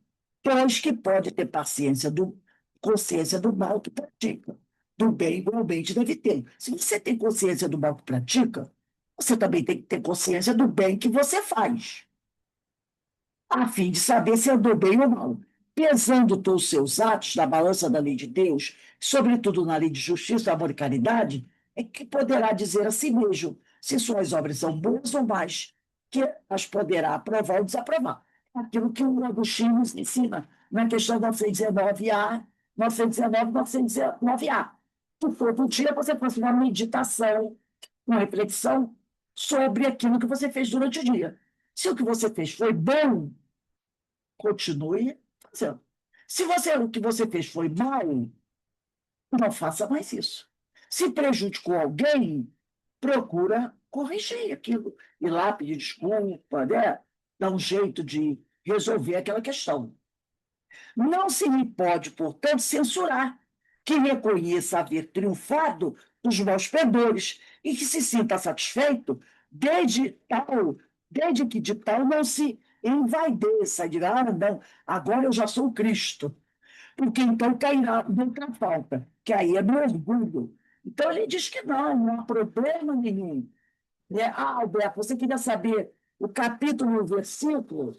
pois que pode ter consciência do mal que pratica, do bem igualmente deve ter. Se você tem consciência do mal que pratica, você também tem que ter consciência do bem que você faz, a fim de saber se andou bem ou mal. Pesando todos os seus atos na balança da lei de Deus, sobretudo na lei de justiça, amor e caridade, é que poderá dizer a si mesmo: se suas obras são boas ou mais, que as poderá aprovar ou desaprovar. Aquilo que o Agostinho nos ensina na questão 919A, 919, 919A. Que todo dia você faça uma meditação, uma reflexão sobre aquilo que você fez durante o dia. Se o que você fez foi bom, continue fazendo. Se o que você fez foi mal, não faça mais isso. Se prejudicou alguém, procura corrigir aquilo, ir lá pedir desculpa, né? Dar um jeito de resolver aquela questão. Não se lhe pode, portanto, censurar que reconheça haver triunfado dos maus pendores e que se sinta satisfeito desde que de tal não se envaideça, diga, não, agora eu já sou Cristo, porque então cairá noutra falta, que aí é no orgulho. Então ele diz que não há problema nenhum. Né? Alberto, você queria saber o capítulo, o versículo,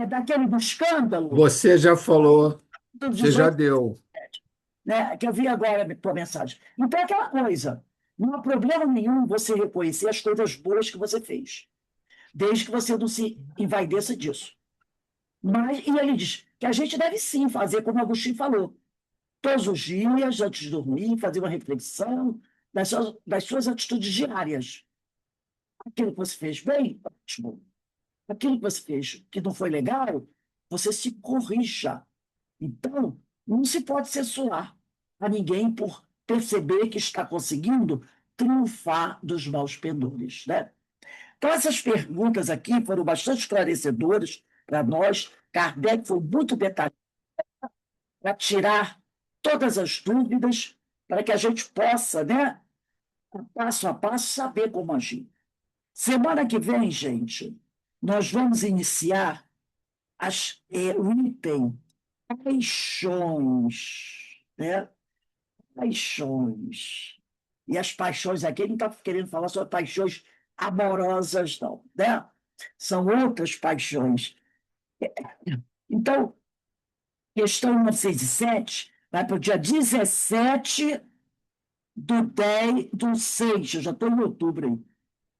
daquele do escândalo, Você já falou, do você já 18, deu. né? Que eu vi agora por mensagem. Então é aquela coisa, não há problema nenhum você reconhecer as coisas boas que você fez, desde que você não se envaideça disso. E ele diz que a gente deve sim fazer como Agostinho falou, todos os dias, antes de dormir, fazer uma reflexão das suas atitudes diárias. Aquilo que você fez bem, ótimo. Aquilo que você fez que não foi legal, você se corrija. Então, não se pode censurar a ninguém por perceber que está conseguindo triunfar dos maus pendores, né? Então, essas perguntas aqui foram bastante esclarecedoras para nós. Kardec foi muito detalhado para tirar todas as dúvidas, para que a gente possa, né, passo a passo, saber como agir. Semana que vem, gente, nós vamos iniciar o item paixões, né? Paixões. E as paixões aqui, ele não está querendo falar sobre paixões amorosas, não, né? São outras paixões. Então, questão 907 vai para o dia 17/10/6, eu já estou em outubro aí.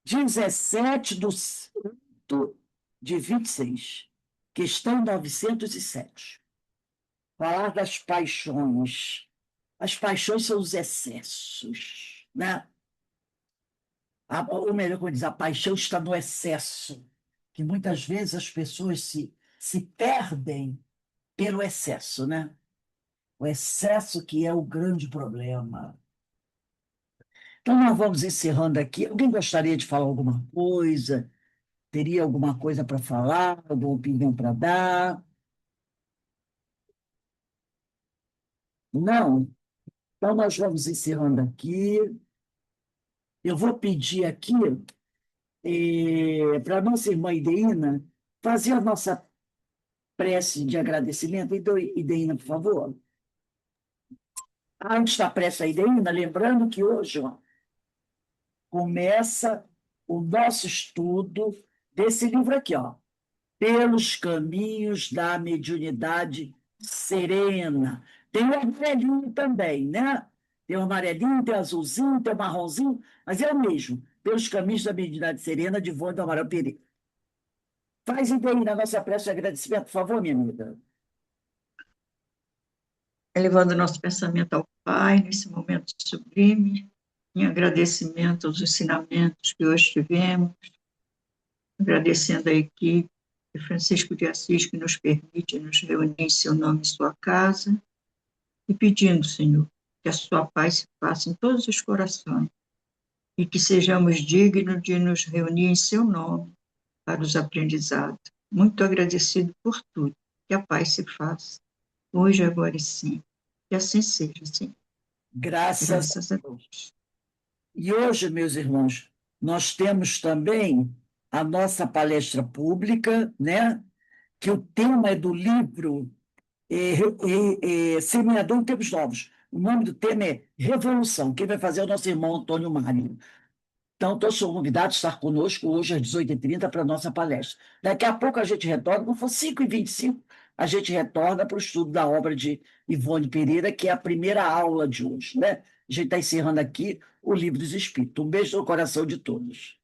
17/8/26. Questão 907. Falar das paixões. As paixões são os excessos, né? Ou melhor, como diz, a paixão está no excesso, que muitas vezes as pessoas se perdem pelo excesso, né? O excesso que é o grande problema. Então, nós vamos encerrando aqui. Alguém gostaria de falar alguma coisa? Teria alguma coisa para falar? Alguma opinião para dar? Não? Então, nós vamos encerrando aqui. Eu vou pedir aqui para a nossa irmã Ideína fazer a nossa prece de agradecimento. Ideína, por favor. Antes da prece, Ideína, lembrando que hoje, ó, começa o nosso estudo desse livro aqui, ó, Pelos Caminhos da Mediunidade Serena. Tem o amarelinho também, né? Tem o amarelinho, tem o azulzinho, tem o marronzinho, mas é o mesmo. Pelos Caminhos da Mediunidade Serena, de Ivone do Amaral Pereira. Faz ideia na nossa prece de agradecimento, por favor, minha amiga. Elevando nosso pensamento ao Pai, nesse momento sublime, em agradecimento aos ensinamentos que hoje tivemos, agradecendo a equipe de Francisco de Assis, que nos permite nos reunir em seu nome em sua casa, e pedindo, Senhor, que a sua paz se faça em todos os corações, e que sejamos dignos de nos reunir em seu nome para os aprendizados. Muito agradecido por tudo, que a paz se faça, hoje, agora e sempre. Que assim seja, Senhor. Graças a Deus. E hoje, meus irmãos, nós temos também a nossa palestra pública, né? Que o tema é do livro Semeador em Tempos Novos. O nome do tema é Revolução. Quem vai fazer é o nosso irmão Antônio Mário. Então, todos são convidados a estar conosco hoje às 18h30 para a nossa palestra. Daqui a pouco a gente retorna, quando for 5h25, a gente retorna para o estudo da obra de Ivone Pereira, que é a primeira aula de hoje, né? A gente está encerrando aqui o Livro dos Espíritos. Um beijo no coração de todos.